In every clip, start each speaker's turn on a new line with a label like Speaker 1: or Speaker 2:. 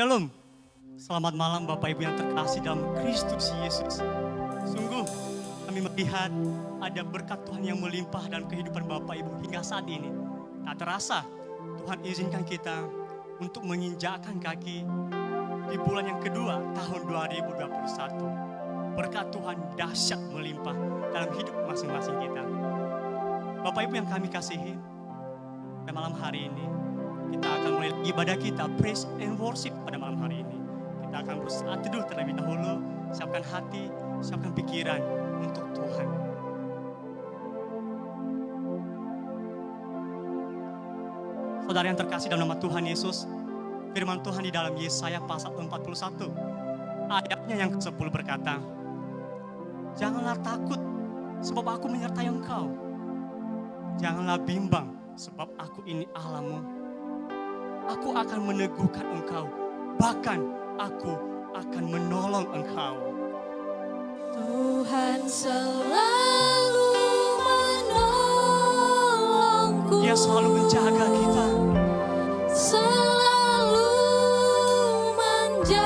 Speaker 1: Shalom, selamat malam Bapak Ibu yang terkasih dalam Kristus Yesus. Sungguh kami melihat ada berkat Tuhan yang melimpah dalam kehidupan Bapak Ibu hingga saat ini. Tak terasa Tuhan izinkan kita untuk menginjakkan kaki di bulan yang kedua tahun 2021. Berkat Tuhan dahsyat melimpah dalam hidup masing-masing kita. Bapak Ibu yang kami kasihi, pada malam hari ini kita akan mulai ibadah kita praise and worship pada malam hari ini. Kita akan bersaat teduh terlebih dahulu, siapkan hati, siapkan pikiran untuk Tuhan. Saudara yang terkasih dalam nama Tuhan Yesus, firman Tuhan di dalam Yesaya pasal 41 ayatnya yang ke-10 berkata, janganlah takut sebab aku menyertai engkau. Janganlah bimbang sebab aku ini Allahmu. Aku akan meneguhkan engkau, bahkan aku akan menolong engkau.
Speaker 2: Tuhan selalu menolongku.
Speaker 1: Dia selalu menjaga kita.
Speaker 2: Selalu menjagaku.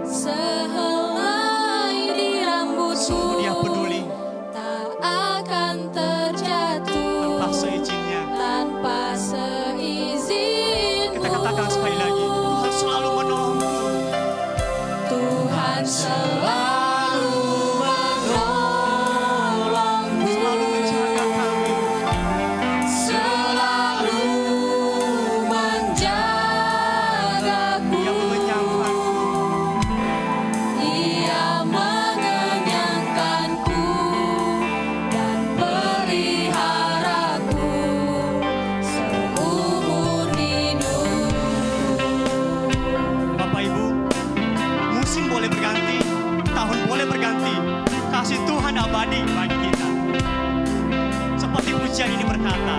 Speaker 2: Sehelai di rambutku,
Speaker 1: Dia peduli
Speaker 2: tak akan terjatuh
Speaker 1: tanpa seizinnya.
Speaker 2: tanpa seizinku.
Speaker 1: Kita katakan sekali lagi, Tuhan selalu menolongku.
Speaker 2: Tuhan selalu menolongku.
Speaker 1: Selalu menjaga kami.
Speaker 2: Selalu menjagaku.
Speaker 1: Dia mengenyangkanku.
Speaker 2: Ia mengenyangkanku dan peliharaku seumur hidup.
Speaker 1: Bapak Ibu, musim boleh berganti, tahun boleh berganti, kasih Tuhan abadi bagi kita. Seperti pujian ini berkata,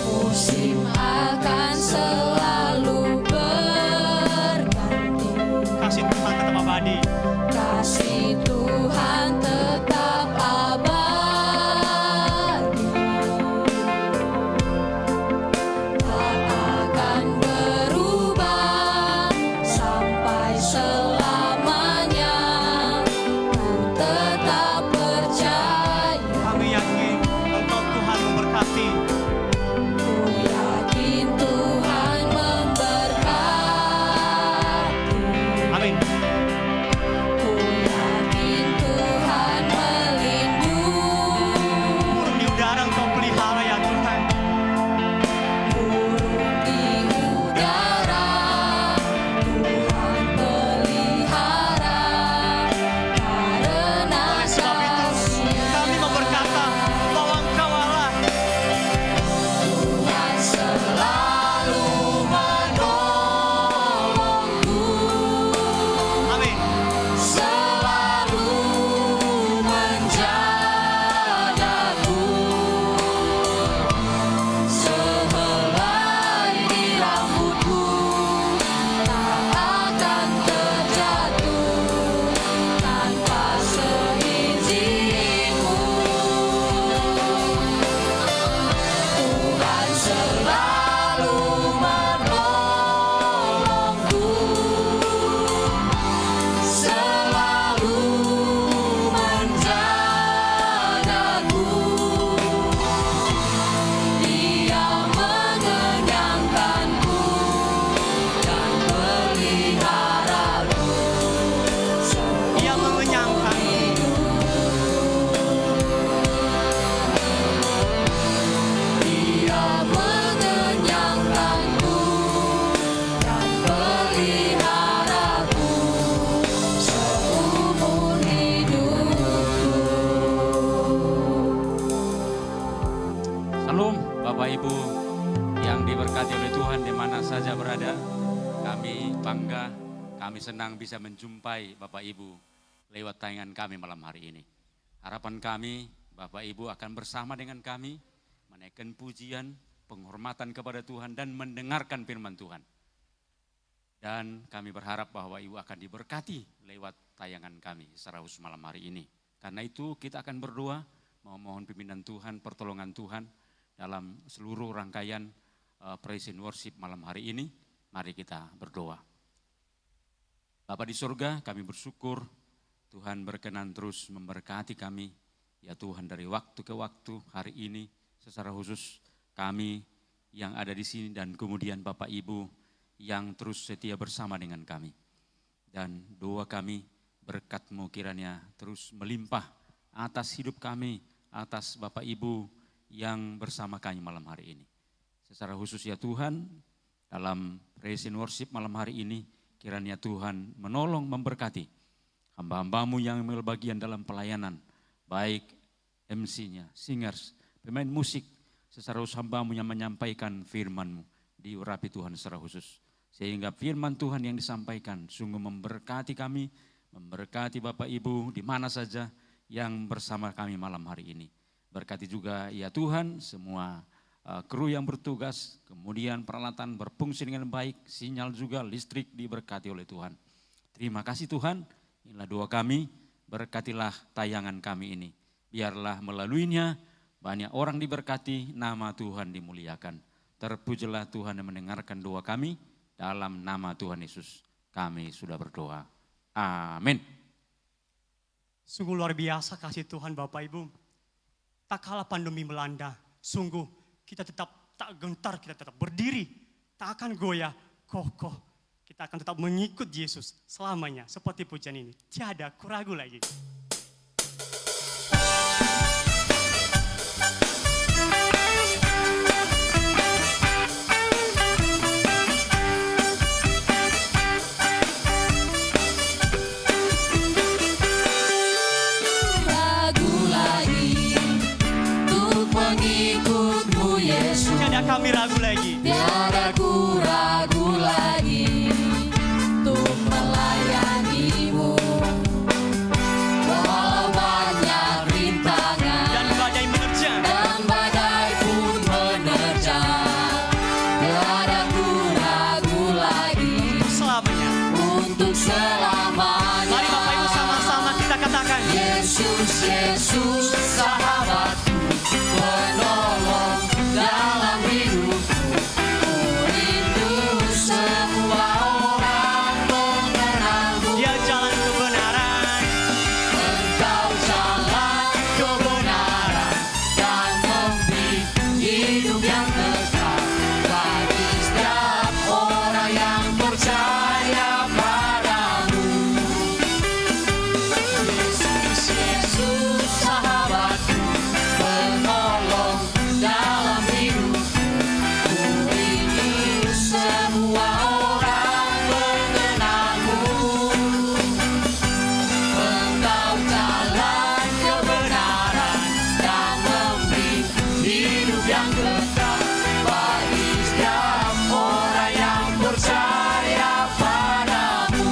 Speaker 2: Musim akan selalu berganti.
Speaker 1: kasih Tuhan tetap abadi.
Speaker 2: Kasih Tuhan tetap abadi. Tak akan berubah sampai selamanya. Ku tetap percaya.
Speaker 1: Kami yakin Engkau Tuhan memberkati.
Speaker 2: Ku yakin Tuhan memberkati.
Speaker 1: Amin.
Speaker 2: Ku yakin Tuhan melindungi.
Speaker 1: Burung di udara Engkau pelihara ya Tuhan.
Speaker 2: Burung di udara Tuhan pelihara. Karena
Speaker 1: Oleh sebab itu kami mau berkata bahwa Engkau Allah.
Speaker 2: Tuhan selalu menolongku.
Speaker 1: Amin.
Speaker 2: Selalu menjagaku. Sehelai di rambutku tak akan terjatuh tanpa seizinku. Tuhan selalu menolongku. Selalu menjagaku. Dia mengenyangkanku dan peliharaku
Speaker 1: Dia mengenyangkan.
Speaker 2: Dia mengenyangkanku dan peliharaku seumur hidupku.
Speaker 3: Salam Bapak Ibu yang diberkati oleh Tuhan di mana saja berada. Kami bangga, kami senang bisa menjumpai Bapak Ibu lewat tayangan kami malam hari ini. Harapan kami Bapak Ibu akan bersama dengan kami menaikkan pujian, penghormatan kepada Tuhan dan mendengarkan firman Tuhan. Dan kami berharap bahwa Ibu akan diberkati lewat tayangan kami secara khusus malam hari ini. Karena itu kita akan berdoa, memohon pimpinan Tuhan, pertolongan Tuhan dalam seluruh rangkaian praise and worship malam hari ini. Mari kita berdoa. Bapa di surga, kami bersyukur Tuhan berkenan terus memberkati kami. Ya Tuhan, dari waktu ke waktu hari ini secara khusus kami yang ada di sini dan kemudian Bapak Ibu yang terus setia bersama dengan kami. Dan doa kami, berkat-Mu kiranya terus melimpah atas hidup kami, atas Bapak Ibu yang bersama kami malam hari ini. Secara khusus ya Tuhan, dalam praise and worship malam hari ini, kiranya Tuhan menolong, memberkati hamba-hamba-Mu yang ambil bagian dalam pelayanan, baik MC-nya, singers, pemain musik, secara khusus hamba-Mu yang menyampaikan firman-Mu, diurapi Tuhan secara khusus. Sehingga firman Tuhan yang disampaikan sungguh memberkati kami, memberkati Bapak Ibu di mana saja yang bersama kami malam hari ini. Berkati juga ya Tuhan semua kru yang bertugas, kemudian peralatan berfungsi dengan baik, sinyal juga listrik diberkati oleh Tuhan. Terima kasih Tuhan, inilah doa kami, berkatilah tayangan kami ini. Biarlah melaluinya banyak orang diberkati, nama Tuhan dimuliakan. Terpujilah Tuhan yang mendengarkan doa kami. Dalam nama Tuhan Yesus kami sudah berdoa. Amin.
Speaker 1: Sungguh luar biasa kasih Tuhan Bapak Ibu. Tak kala pandemi melanda, sungguh kita tetap tak gentar, kita tetap berdiri. Tak akan goyah, kokoh. Kita akan tetap mengikut Yesus selamanya. Seperti pujian ini, tiada kuragu lagi.
Speaker 2: Kami ragu lagi,
Speaker 4: tiada ku ragu lagi untuk melayani-Mu. Walau banyak rintangan
Speaker 1: dan badai menerjang,
Speaker 4: pun menerjang, tiada ku ragu lagi
Speaker 1: selamanya.
Speaker 4: untuk selamanya.
Speaker 1: Mari Bapak Ibu sama-sama kita katakan,
Speaker 4: Yesus, Yesus, sahabatku, penolong dalam hidupku. Ku rindu semua orang mengenalmu.
Speaker 1: Dia jalan kebenaran,
Speaker 4: Engkau jalan kebenaran dan memberi hidup yang kekal bagi setiap orang yang percaya padamu. Yesus, Yesus, sahabatku, penolong dalam hidupku. Ku rindu semua orang mengenalmu. Engkau jalan kebenaran dan memberi hidup yang kekal bagi setiap orang yang percaya padamu.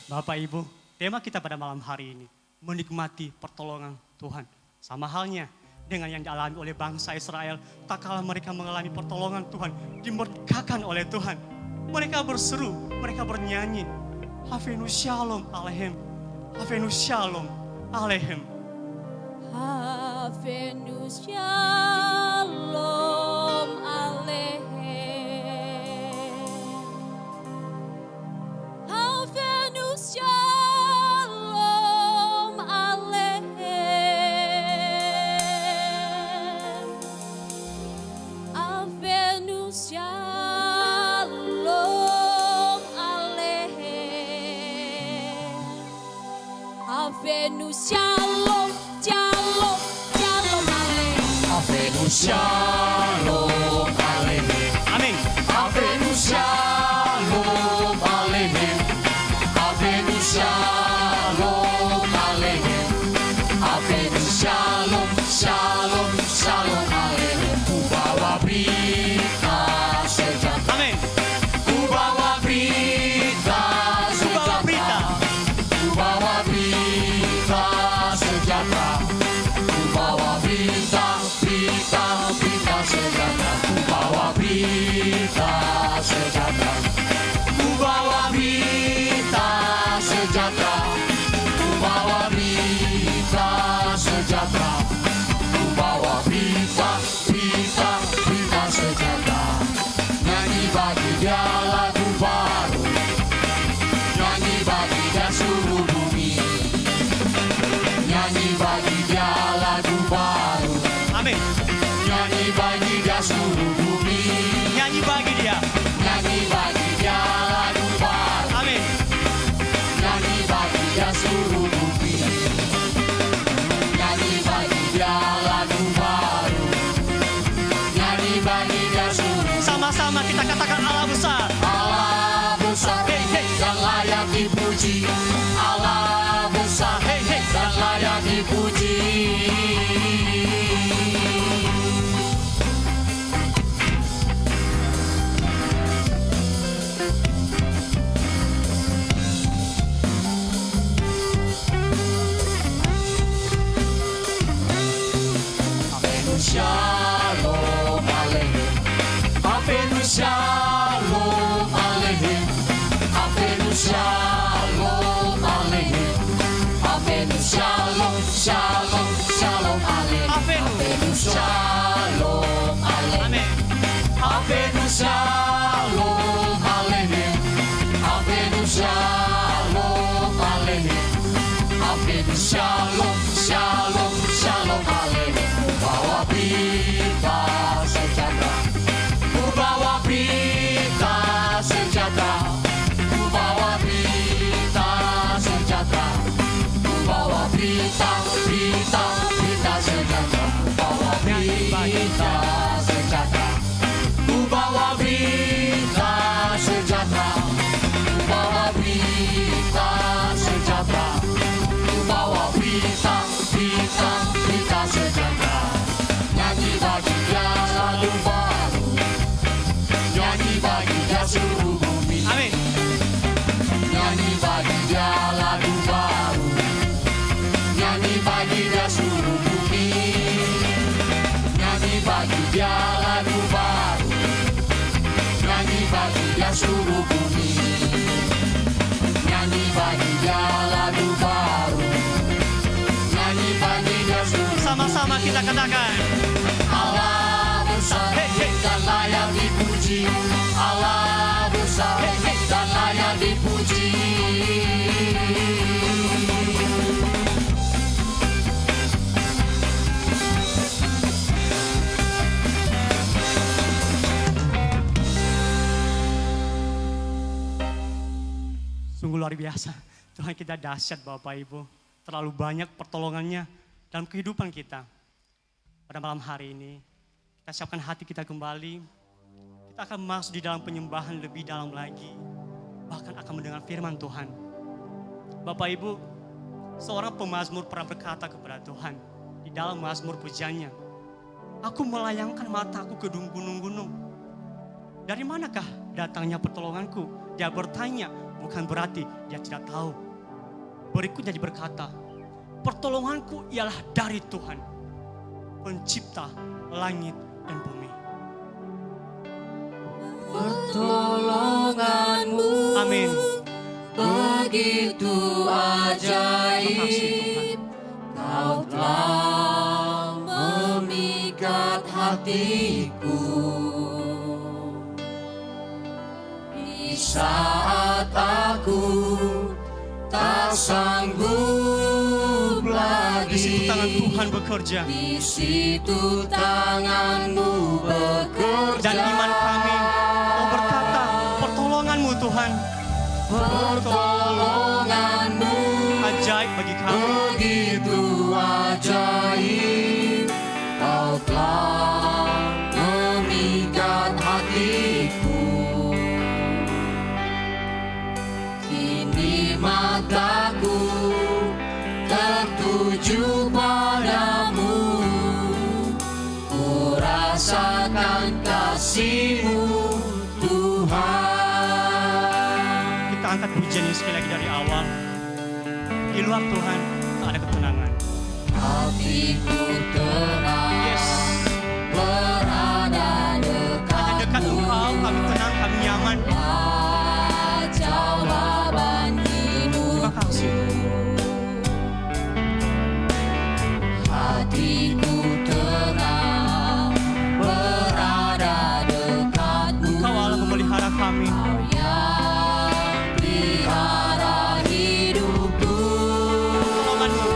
Speaker 1: Bapak Ibu, tema kita pada malam hari ini, menikmati pertolongan Tuhan. Sama halnya dengan yang dialami oleh bangsa Israel, tak kalah mereka mengalami pertolongan Tuhan, dimerdekakan oleh Tuhan. Mereka berseru, mereka bernyanyi, Havenu Shalom Aleichem, Havenu Shalom Aleichem.
Speaker 2: Havenu Shalom Aleichem. Havenu Shalom Aleichem. Havenu Shalom Aleichem. Havenu Shalom, Shalom, Shalom Aleichem.
Speaker 4: Havenu Shalom Aleichem.
Speaker 1: Amin.
Speaker 4: Havenu Shalom Aleichem. Havenu Shalom Aleichem. Havenu Shalom, Shalom, Shalom Aleichem. Ku bawa berita sejahtera.
Speaker 1: Amin.
Speaker 4: Ku bawa berita
Speaker 1: Ku bawa berita.
Speaker 4: Ku bawa berita sejahtera. Ku bawa berita, berita, berita sejahtera. seluruh bumi. Nyanyi bagi Dia lagu baru, nyanyi bagi Dia seluruh.
Speaker 1: Sama-sama kita katakan Allah besar.
Speaker 4: Allah besar dan layak dipuji. Allah besar dan layak dipuji. Shalom Aleichem, Avenu Shalom Aleichem, Avenu Shalom Aleichem, Avenu Shalom, Shalom, Shalom Aleichem, Avenu Shalom Aleichem,
Speaker 1: Amin.
Speaker 4: Avenu Shalom Aleichem, Avenu Shalom Aleichem, Avenu Shalom, Shalom, Shalom Aleichem. Bawa berita sejahtera, ku bawa berita sejahtera, ku bawa berita sejahtera, ku bawa berita, berita, berita sejahtera, bawa berita sejahtera, ku bawa berita sejahtera, ku bawa berita sejahtera, ku bawa berita, berita, berita sejahtera. Nyanyi bagi Dia lagu baru, nyanyi bagi Dia seluruh bumi.
Speaker 1: Amin.
Speaker 4: Nyanyi bagi Dia lagu baru, nyanyi bagi Dia seluruh bumi. Nyanyi bagi Dia lagu baru, nyanyi bagi Dia seluruh bumi. Nyanyi bagi Dia lagu baru, nyanyi bagi Dia seluruh.
Speaker 1: Sama-sama kita katakan.
Speaker 4: Allah besar dan layak dipuji. Allah besar dan layak dipuji.
Speaker 1: Sungguh luar biasa. Tuhan kita dahsyat Bapak Ibu. Terlalu banyak pertolongannya dalam kehidupan kita. Pada malam hari ini, kita siapkan hati kita kembali. Kita akan masuk di dalam penyembahan lebih dalam lagi. Bahkan akan mendengar firman Tuhan. Bapak Ibu, seorang pemazmur pernah berkata kepada Tuhan di dalam mazmur pujiannya, aku melayangkan mataku ke gunung-gunung. Dari manakah datangnya pertolonganku? Dia bertanya, bukan berarti dia tidak tahu. Berikutnya dia berkata, pertolonganku ialah dari Tuhan, pencipta langit dan bumi.
Speaker 4: Pertolonganmu
Speaker 1: Amin.
Speaker 4: begitu
Speaker 1: Terima kasih
Speaker 4: ajaib,
Speaker 1: Tuhan.
Speaker 4: Kau telah memikat hatiku. Di saat aku tak sanggup
Speaker 1: Di situ
Speaker 4: lagi,
Speaker 1: tangan Tuhan bekerja.
Speaker 4: di situ tanganmu bekerja.
Speaker 1: Dan iman kami mau berkata, pertolonganmu Tuhan,
Speaker 4: Pertolonganmu
Speaker 1: ajaib bagi kami.
Speaker 4: begitu ajaib, Kau telah memikat hatiku. Kini mataku tertuju padamu, ku rasakan kasih-Mu Tuhan.
Speaker 1: Kita angkat pujian ini sekali lagi dari awal. Di luar Tuhan tak ada ketenangan.
Speaker 4: Hatiku tenang,
Speaker 1: Yes,
Speaker 4: berada dekat.
Speaker 1: hanya dekat Engkau kami tenang, kami nyaman.
Speaker 4: Jauhlah ban
Speaker 1: Terima kasih.
Speaker 4: hatiku tenang, berada dekatmu.
Speaker 1: Engkau Allah memelihara kami.
Speaker 4: Kau yang pelihara hidupku.
Speaker 1: Pertolonganmu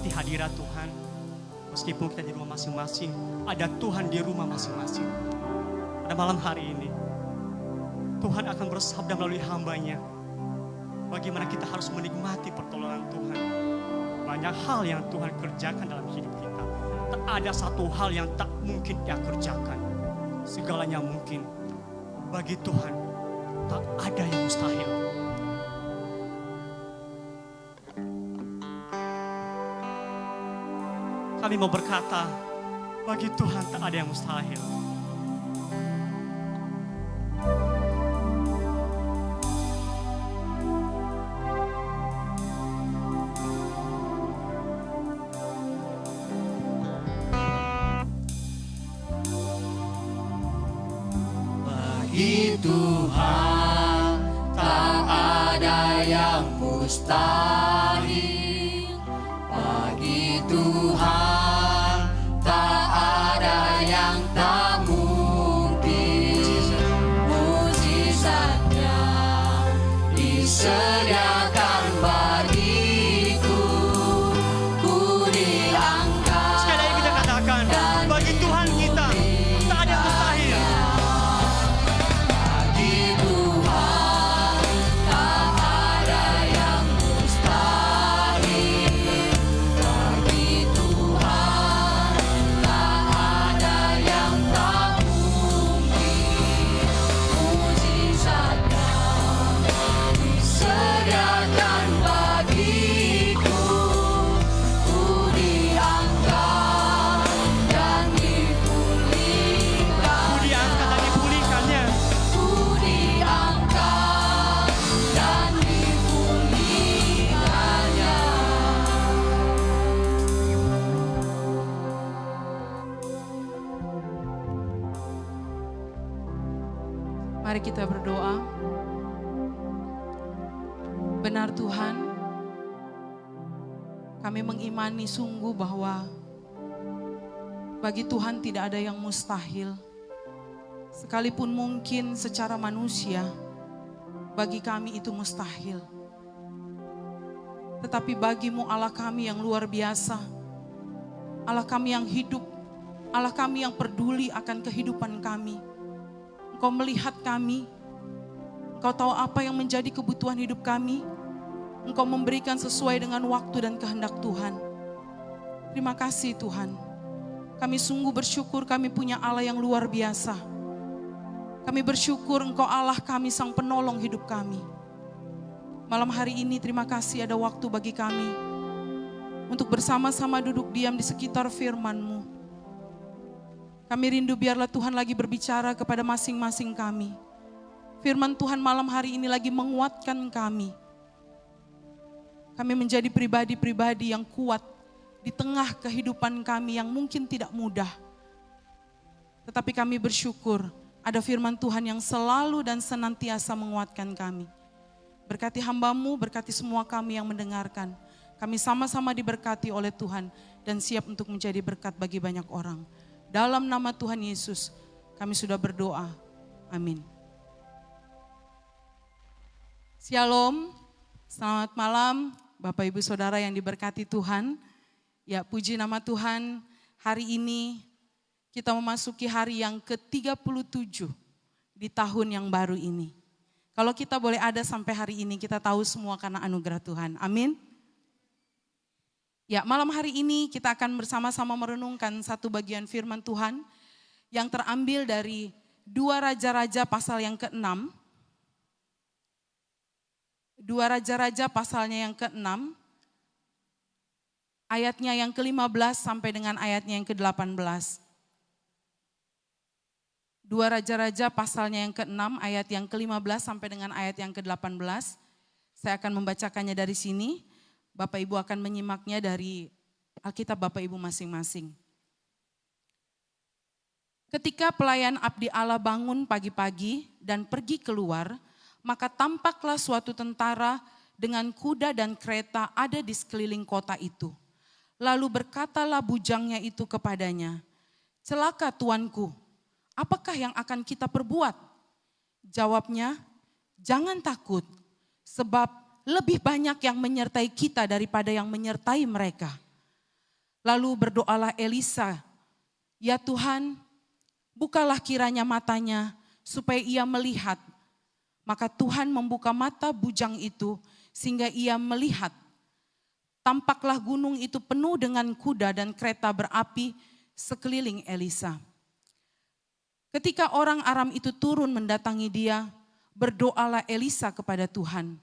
Speaker 1: menikmati hadirat Tuhan. Meskipun kita di rumah masing-masing, ada Tuhan di rumah masing-masing. Pada malam hari ini, Tuhan akan bersabda melalui hamba-Nya, bagaimana kita harus menikmati pertolongan Tuhan. Banyak hal yang Tuhan kerjakan dalam hidup kita. Tak ada satu hal yang tak mungkin Dia kerjakan. Segalanya mungkin. Bagi Tuhan, tak ada yang mustahil. Kami mau berkata, bagi Tuhan tak ada yang mustahil.
Speaker 4: Bagi Tuhan tak ada yang mustahil. Bagi Tuhan tak ada yang tak mungkin. Mujizatnya disediakan bagiku. Ku diangkat.
Speaker 1: Sekali lagi kita katakan, bagi Tuhan kita tak ada yang mustahil.
Speaker 4: Bagi Tuhan tak ada yang mustahil. Bagi Tuhan tak ada yang tak mungkin. Mujizatnya disediakan bagiku. Ku diangkat dan dipulihkan.
Speaker 1: Ku diangkat dan dipulihkannya.
Speaker 4: Ku diangkat dan dipulihkannya.
Speaker 5: Mari kita berdoa. Benar Tuhan, kami mengimani sungguh bahwa bagi Tuhan tidak ada yang mustahil. Sekalipun mungkin secara manusia, bagi kami itu mustahil. Tetapi bagimu Allah kami yang luar biasa, Allah kami yang hidup, Allah kami yang peduli akan kehidupan kami. Engkau melihat kami, Engkau tahu apa yang menjadi kebutuhan hidup kami. Engkau memberikan sesuai dengan waktu dan kehendak Tuhan. Terima kasih Tuhan. Kami sungguh bersyukur kami punya Allah yang luar biasa. Kami bersyukur Engkau Allah kami, Sang Penolong hidup kami. Malam hari ini terima kasih ada waktu bagi kami untuk bersama-sama duduk diam di sekitar firman-Mu. Kami rindu biarlah Tuhan lagi berbicara kepada masing-masing kami. Firman Tuhan malam hari ini lagi menguatkan kami. Kami menjadi pribadi-pribadi yang kuat di tengah kehidupan kami yang mungkin tidak mudah. Tetapi kami bersyukur ada firman Tuhan yang selalu dan senantiasa menguatkan kami. Berkati hamba-Mu, berkati semua kami yang mendengarkan. Kami sama-sama diberkati oleh Tuhan dan siap untuk menjadi berkat bagi banyak orang. Dalam nama Tuhan Yesus, kami sudah berdoa. Amin. Shalom, selamat malam Bapak Ibu Saudara yang diberkati Tuhan. Ya, puji nama Tuhan, hari ini kita memasuki hari yang ke-37 di tahun yang baru ini. Kalau kita boleh ada sampai hari ini, kita tahu semua karena anugerah Tuhan. Amin. Ya, malam hari ini kita akan bersama-sama merenungkan satu bagian firman Tuhan yang terambil dari 2 Raja-Raja pasal yang ke-6. 2 Raja-Raja pasalnya yang ke-6, ayatnya yang ke-15 sampai dengan ayatnya yang ke-18. 2 Raja-Raja pasalnya yang ke-6, ayat yang ke-15 sampai dengan ayat yang ke-18. Saya akan membacakannya dari sini. Bapak Ibu akan menyimaknya dari Alkitab Bapak Ibu masing-masing. Ketika pelayan abdi Allah bangun pagi-pagi dan pergi keluar, maka tampaklah suatu tentara dengan kuda dan kereta ada di sekeliling kota itu. Lalu berkatalah bujangnya itu kepadanya, "Celaka tuanku, apakah yang akan kita perbuat?" Jawabnya, "Jangan takut, sebab lebih banyak yang menyertai kita daripada yang menyertai mereka." Lalu berdoalah Elisa, "Ya Tuhan, bukalah kiranya matanya supaya ia melihat." Maka Tuhan membuka mata bujang itu sehingga ia melihat. Tampaklah gunung itu penuh dengan kuda dan kereta berapi sekeliling Elisa. Ketika orang Aram itu turun mendatangi dia, berdoalah Elisa kepada Tuhan,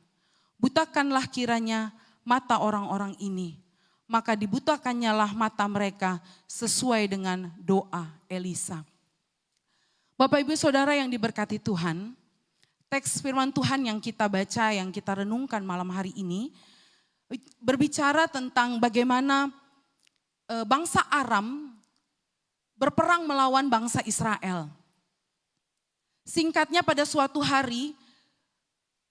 Speaker 5: "Butakanlah kiranya mata orang-orang ini." Maka dibutakannya lah mata mereka sesuai dengan doa Elisa. Bapak Ibu Saudara yang diberkati Tuhan, teks firman Tuhan yang kita baca, yang kita renungkan malam hari ini, berbicara tentang bagaimana bangsa Aram berperang melawan bangsa Israel. Singkatnya, pada suatu hari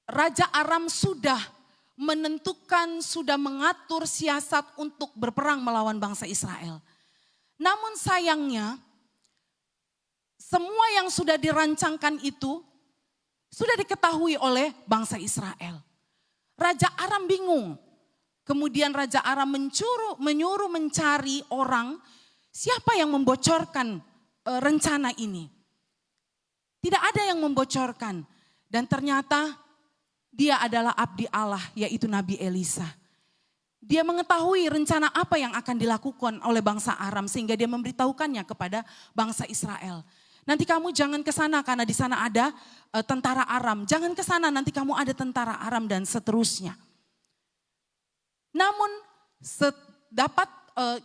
Speaker 5: Raja Aram sudah menentukan, sudah mengatur siasat untuk berperang melawan bangsa Israel. Namun sayangnya, semua yang sudah dirancangkan itu sudah diketahui oleh bangsa Israel. Raja Aram bingung. Kemudian Raja Aram menyuruh mencari orang, siapa yang membocorkan rencana ini. Tidak ada yang membocorkan. Dan ternyata dia adalah abdi Allah, yaitu Nabi Elisa. Dia mengetahui rencana apa yang akan dilakukan oleh bangsa Aram sehingga dia memberitahukannya kepada bangsa Israel. Nanti kamu jangan ke sana karena di sana ada tentara Aram. Jangan ke sana, nanti kamu ada tentara Aram dan seterusnya. Namun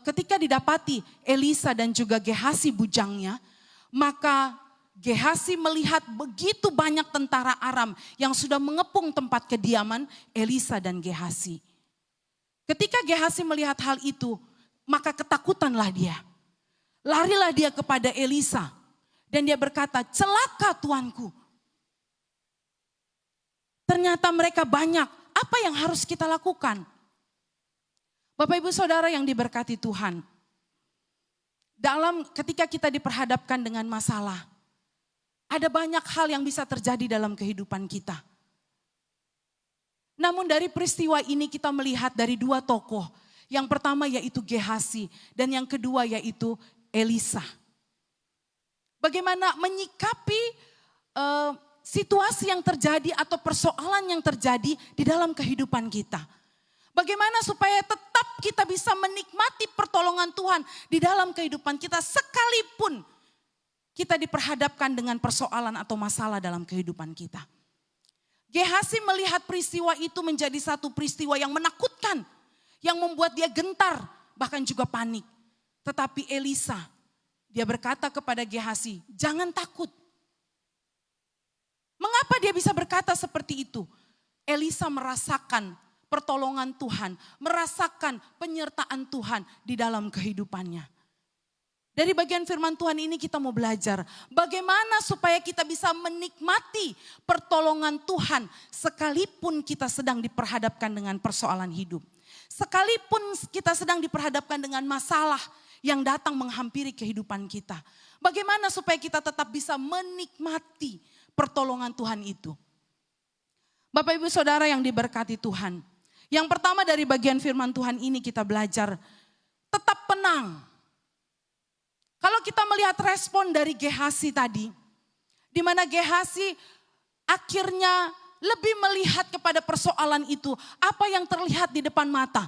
Speaker 5: ketika didapati Elisa dan juga Gehasi bujangnya, maka Gehasi melihat begitu banyak tentara Aram yang sudah mengepung tempat kediaman Elisa dan Gehasi. Ketika Gehasi melihat hal itu, maka ketakutanlah dia. Larilah dia kepada Elisa dan dia berkata, "Celaka tuanku. Ternyata mereka banyak, apa yang harus kita lakukan?" Bapak Ibu Saudara yang diberkati Tuhan, ketika kita diperhadapkan dengan masalah, ada banyak hal yang bisa terjadi dalam kehidupan kita. Namun dari peristiwa ini kita melihat dari dua tokoh. Yang pertama yaitu Gehasi dan yang kedua yaitu Elisa. Bagaimana menyikapi situasi yang terjadi atau persoalan yang terjadi di dalam kehidupan kita. Bagaimana supaya tetap kita bisa menikmati pertolongan Tuhan di dalam kehidupan kita sekalipun kita diperhadapkan dengan persoalan atau masalah dalam kehidupan kita. Gehasi melihat peristiwa itu menjadi satu peristiwa yang menakutkan, yang membuat dia gentar, bahkan juga panik. Tetapi Elisa, dia berkata kepada Gehasi, "Jangan takut." Mengapa dia bisa berkata seperti itu? Elisa merasakan pertolongan Tuhan, merasakan penyertaan Tuhan di dalam kehidupannya. Dari bagian firman Tuhan ini kita mau belajar bagaimana supaya kita bisa menikmati pertolongan Tuhan sekalipun kita sedang diperhadapkan dengan persoalan hidup. Sekalipun kita sedang diperhadapkan dengan masalah yang datang menghampiri kehidupan kita. Bagaimana supaya kita tetap bisa menikmati pertolongan Tuhan itu. Bapak Ibu Saudara yang diberkati Tuhan. Yang pertama dari bagian firman Tuhan ini kita belajar tetap tenang. Kalau kita melihat respon dari Gehasi tadi, di mana Gehasi akhirnya lebih melihat kepada persoalan itu, apa yang terlihat di depan mata.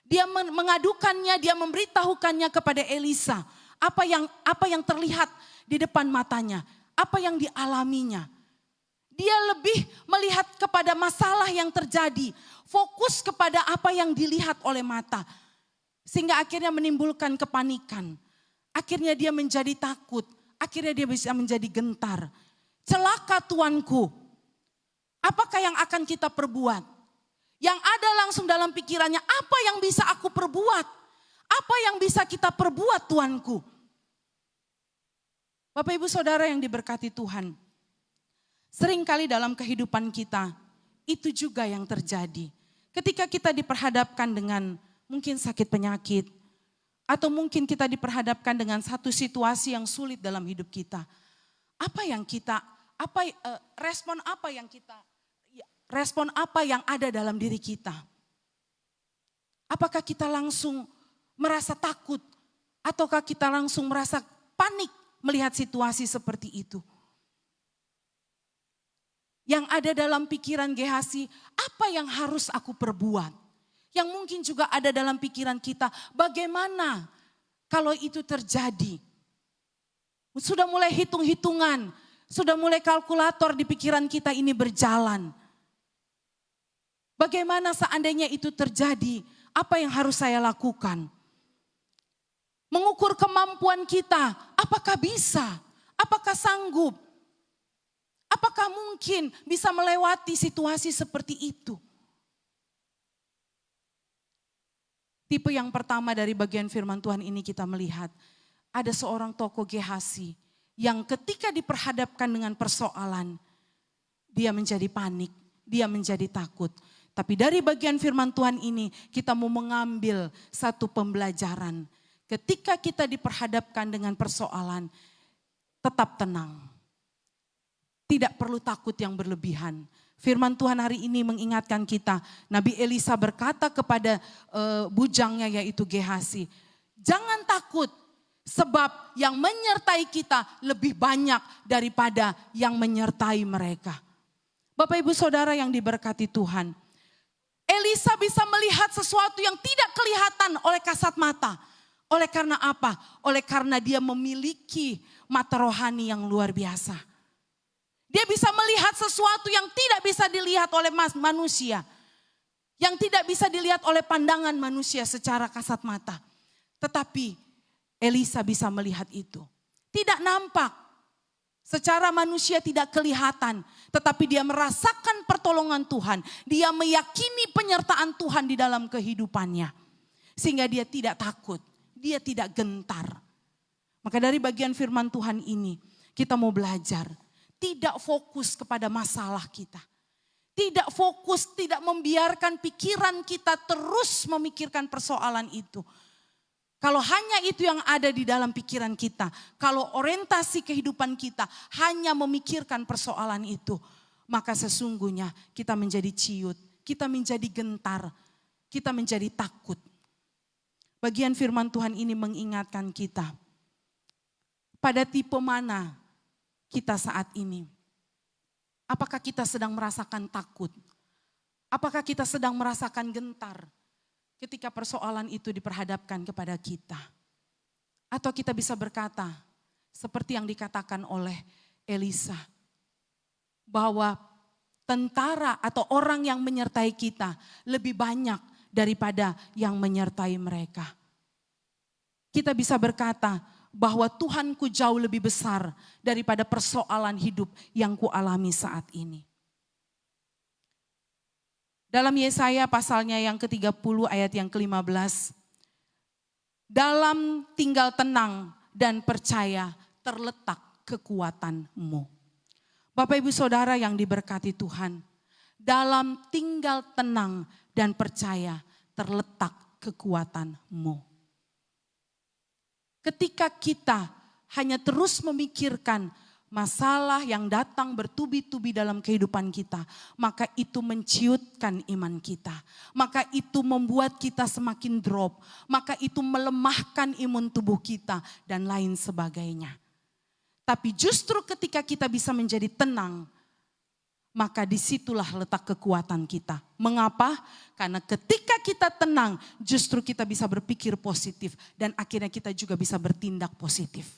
Speaker 5: Dia mengadukannya, dia memberitahukannya kepada Elisa, apa yang terlihat di depan matanya, apa yang dialaminya. Dia lebih melihat kepada masalah yang terjadi, fokus kepada apa yang dilihat oleh mata, sehingga akhirnya menimbulkan kepanikan. Akhirnya dia menjadi takut, akhirnya dia bisa menjadi gentar. Celaka tuanku, apakah yang akan kita perbuat? Yang ada langsung dalam pikirannya, apa yang bisa aku perbuat? Apa yang bisa kita perbuat tuanku? Bapak Ibu Saudara yang diberkati Tuhan, seringkali dalam kehidupan kita, itu juga yang terjadi. Ketika kita diperhadapkan dengan mungkin sakit penyakit, atau mungkin kita diperhadapkan dengan satu situasi yang sulit dalam hidup kita. Respon apa yang ada dalam diri kita? Apakah kita langsung merasa takut, ataukah kita langsung merasa panik melihat situasi seperti itu? Yang ada dalam pikiran Gehazi, apa yang harus aku perbuat? Yang mungkin juga ada dalam pikiran kita, bagaimana kalau itu terjadi? Sudah mulai hitung-hitungan, sudah mulai kalkulator di pikiran kita ini berjalan. Bagaimana seandainya itu terjadi? Apa yang harus saya lakukan? Mengukur kemampuan kita, apakah bisa? Apakah sanggup? Apakah mungkin bisa melewati situasi seperti itu? Tipe yang pertama dari bagian firman Tuhan ini kita melihat, ada seorang tokoh Gehazi yang ketika diperhadapkan dengan persoalan, dia menjadi panik, dia menjadi takut. Tapi dari bagian firman Tuhan ini kita mau mengambil satu pembelajaran. Ketika kita diperhadapkan dengan persoalan, tetap tenang. Tidak perlu takut yang berlebihan. Firman Tuhan hari ini mengingatkan kita, Nabi Elisa berkata kepada bujangnya yaitu Gehazi, jangan takut sebab yang menyertai kita lebih banyak daripada yang menyertai mereka. Bapak Ibu Saudara yang diberkati Tuhan, Elisa bisa melihat sesuatu yang tidak kelihatan oleh kasat mata. Oleh karena apa? Oleh karena dia memiliki mata rohani yang luar biasa. Dia bisa melihat sesuatu yang tidak bisa dilihat oleh manusia. Yang tidak bisa dilihat oleh pandangan manusia secara kasat mata. Tetapi Elisa bisa melihat itu. Tidak nampak. Secara manusia tidak kelihatan. Tetapi dia merasakan pertolongan Tuhan. Dia meyakini penyertaan Tuhan di dalam kehidupannya. Sehingga dia tidak takut. Dia tidak gentar. Maka dari bagian firman Tuhan ini kita mau belajar. Tidak fokus kepada masalah kita. Tidak fokus, tidak membiarkan pikiran kita terus memikirkan persoalan itu. Kalau hanya itu yang ada di dalam pikiran kita. Kalau orientasi kehidupan kita hanya memikirkan persoalan itu. Maka sesungguhnya kita menjadi ciut. Kita menjadi gentar. Kita menjadi takut. Bagian firman Tuhan ini mengingatkan kita. Pada tipe mana kita saat ini? Apakah kita sedang merasakan takut? Apakah kita sedang merasakan gentar ketika persoalan itu diperhadapkan kepada kita? Atau kita bisa berkata seperti yang dikatakan oleh Elisa, bahwa tentara atau orang yang menyertai kita lebih banyak daripada yang menyertai mereka. Kita bisa berkata bahwa Tuhanku jauh lebih besar daripada persoalan hidup yang kualami saat ini. Dalam Yesaya pasalnya yang ke-30 ayat yang ke-15. Dalam tinggal tenang dan percaya terletak kekuatanmu. Bapak Ibu Saudara yang diberkati Tuhan. Dalam tinggal tenang dan percaya terletak kekuatanmu. Ketika kita hanya terus memikirkan masalah yang datang bertubi-tubi dalam kehidupan kita, maka itu menciutkan iman kita. Maka itu membuat kita semakin drop. Maka itu melemahkan imun tubuh kita dan lain sebagainya. Tapi justru ketika kita bisa menjadi tenang, maka disitulah letak kekuatan kita. Mengapa? Karena ketika kita tenang, justru kita bisa berpikir positif. Dan akhirnya kita juga bisa bertindak positif.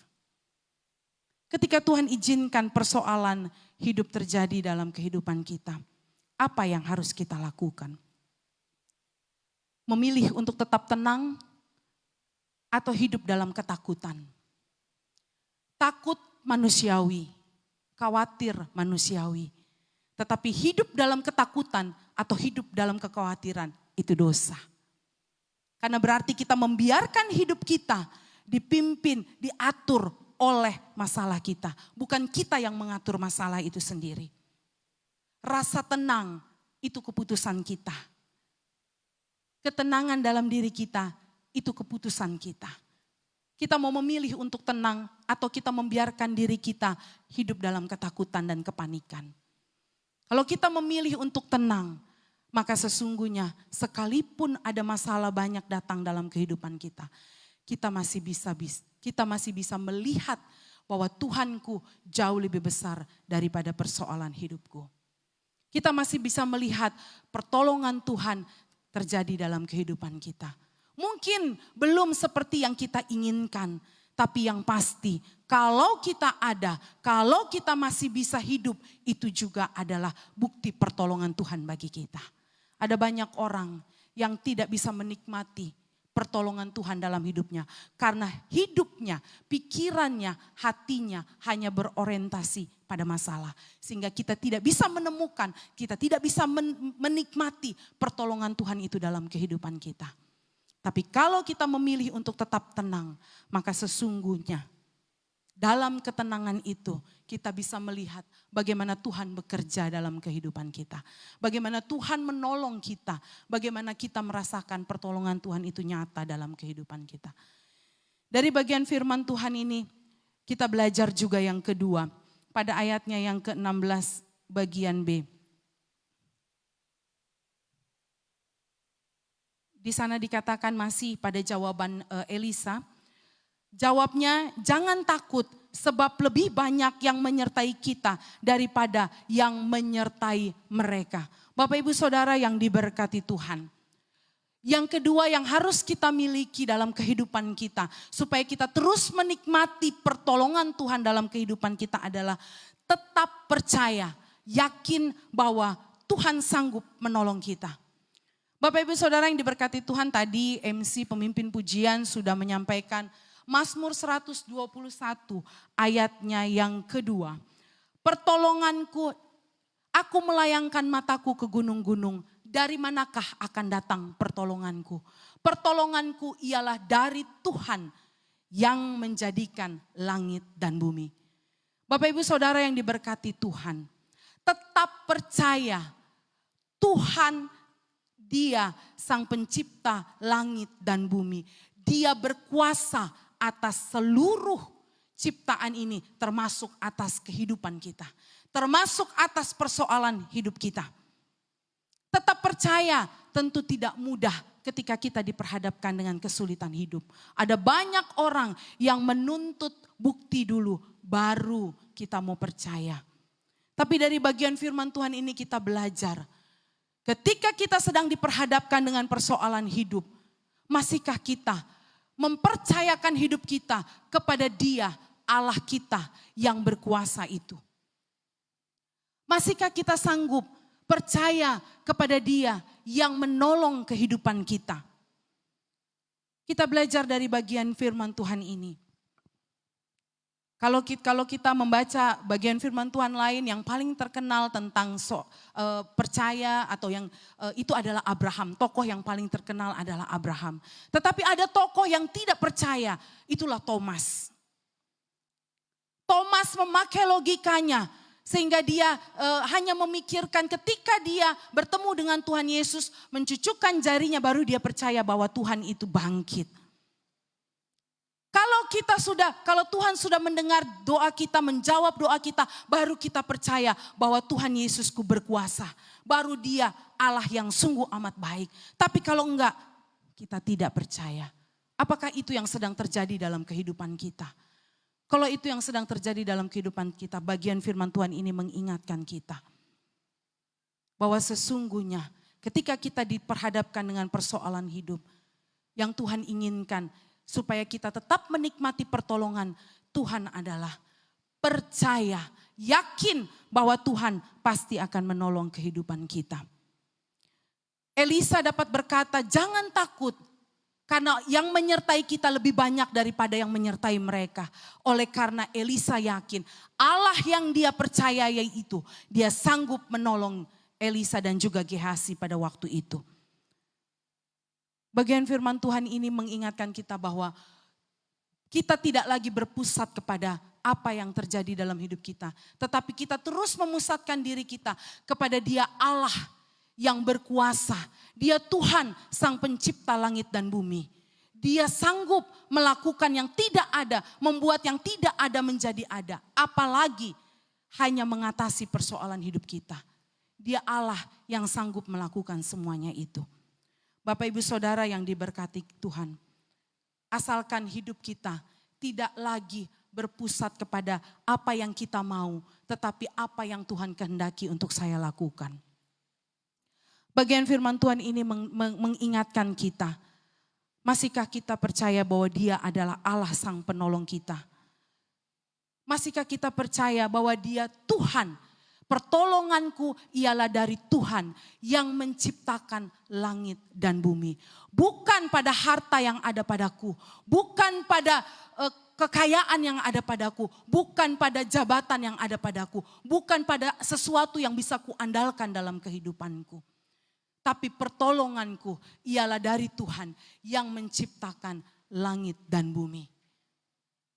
Speaker 5: Ketika Tuhan izinkan persoalan hidup terjadi dalam kehidupan kita, apa yang harus kita lakukan? Memilih untuk tetap tenang atau hidup dalam ketakutan? Takut manusiawi, khawatir manusiawi. Tetapi hidup dalam ketakutan atau hidup dalam kekhawatiran itu dosa. Karena berarti kita membiarkan hidup kita dipimpin, diatur oleh masalah kita. Bukan kita yang mengatur masalah itu sendiri. Rasa tenang itu keputusan kita. Ketenangan dalam diri kita itu keputusan kita. Kita mau memilih untuk tenang atau kita membiarkan diri kita hidup dalam ketakutan dan kepanikan. Kalau kita memilih untuk tenang, maka sesungguhnya sekalipun ada masalah banyak datang dalam kehidupan kita, kita masih bisa melihat bahwa Tuhanku jauh lebih besar daripada persoalan hidupku. Kita masih bisa melihat pertolongan Tuhan terjadi dalam kehidupan kita. Mungkin belum seperti yang kita inginkan, tapi yang pasti kalau kita ada, kalau kita masih bisa hidup, itu juga adalah bukti pertolongan Tuhan bagi kita. Ada banyak orang yang tidak bisa menikmati pertolongan Tuhan dalam hidupnya. Karena hidupnya, pikirannya, hatinya hanya berorientasi pada masalah. Sehingga kita tidak bisa menemukan, kita tidak bisa menikmati pertolongan Tuhan itu dalam kehidupan kita. Tapi kalau kita memilih untuk tetap tenang, maka sesungguhnya dalam ketenangan itu kita bisa melihat bagaimana Tuhan bekerja dalam kehidupan kita. Bagaimana Tuhan menolong kita, bagaimana kita merasakan pertolongan Tuhan itu nyata dalam kehidupan kita. Dari bagian firman Tuhan ini kita belajar juga yang kedua pada ayatnya yang ke-16 bagian B. Di sana dikatakan masih pada jawaban Elisa. Jawabnya, jangan takut sebab lebih banyak yang menyertai kita daripada yang menyertai mereka. Bapak Ibu Saudara yang diberkati Tuhan. Yang kedua yang harus kita miliki dalam kehidupan kita supaya kita terus menikmati pertolongan Tuhan dalam kehidupan kita adalah tetap percaya, yakin bahwa Tuhan sanggup menolong kita. Bapak Ibu Saudara yang diberkati Tuhan, tadi MC pemimpin pujian sudah menyampaikan Mazmur 121 ayatnya yang kedua. Pertolonganku, aku melayangkan mataku ke gunung-gunung, dari manakah akan datang pertolonganku? Pertolonganku ialah dari Tuhan yang menjadikan langit dan bumi. Bapak Ibu Saudara yang diberkati Tuhan, tetap percaya Tuhan, Dia sang pencipta langit dan bumi. Dia berkuasa atas seluruh ciptaan ini, termasuk atas kehidupan kita. Termasuk atas persoalan hidup kita. Tetap percaya, tentu tidak mudah ketika kita diperhadapkan dengan kesulitan hidup. Ada banyak orang yang menuntut bukti dulu, baru kita mau percaya. Tapi dari bagian firman Tuhan ini kita belajar. Ketika kita sedang diperhadapkan dengan persoalan hidup, masihkah kita mempercayakan hidup kita kepada Dia, Allah kita yang berkuasa itu? Masihkah kita sanggup percaya kepada Dia yang menolong kehidupan kita? Kita belajar dari bagian firman Tuhan ini. Kalau kita membaca bagian firman Tuhan lain yang paling terkenal tentang percaya atau yang itu adalah Abraham. Tokoh yang paling terkenal adalah Abraham. Tetapi ada tokoh yang tidak percaya, itulah Thomas. Thomas memakai logikanya sehingga dia hanya memikirkan ketika dia bertemu dengan Tuhan Yesus, mencucukkan jarinya baru dia percaya bahwa Tuhan itu bangkit. Kalau Tuhan sudah mendengar doa kita, menjawab doa kita, baru kita percaya bahwa Tuhan Yesusku berkuasa. Baru Dia Allah yang sungguh amat baik. Tapi kalau enggak, kita tidak percaya. Apakah itu yang sedang terjadi dalam kehidupan kita? Kalau itu yang sedang terjadi dalam kehidupan kita, bagian firman Tuhan ini mengingatkan kita. Bahwa sesungguhnya ketika kita diperhadapkan dengan persoalan hidup, yang Tuhan inginkan, supaya kita tetap menikmati pertolongan Tuhan adalah percaya, yakin bahwa Tuhan pasti akan menolong kehidupan kita. Elisa dapat berkata, jangan takut karena yang menyertai kita lebih banyak daripada yang menyertai mereka. Oleh karena Elisa yakin Allah yang dia percayai itu, dia sanggup menolong Elisa dan juga Gehasi pada waktu itu. Bagian firman Tuhan ini mengingatkan kita bahwa kita tidak lagi berpusat kepada apa yang terjadi dalam hidup kita. Tetapi kita terus memusatkan diri kita kepada Dia Allah yang berkuasa. Dia Tuhan sang pencipta langit dan bumi. Dia sanggup melakukan yang tidak ada, membuat yang tidak ada menjadi ada. Apalagi hanya mengatasi persoalan hidup kita. Dia Allah yang sanggup melakukan semuanya itu. Bapak Ibu Saudara yang diberkati Tuhan, asalkan hidup kita tidak lagi berpusat kepada apa yang kita mau, tetapi apa yang Tuhan kehendaki untuk saya lakukan. Bagian firman Tuhan ini mengingatkan kita, masihkah kita percaya bahwa Dia adalah Allah Sang Penolong kita? Masihkah kita percaya bahwa Dia Tuhan? Pertolonganku ialah dari Tuhan yang menciptakan langit dan bumi. Bukan pada harta yang ada padaku, bukan pada kekayaan yang ada padaku, bukan pada jabatan yang ada padaku, bukan pada sesuatu yang bisa kuandalkan dalam kehidupanku. Tapi pertolonganku ialah dari Tuhan yang menciptakan langit dan bumi.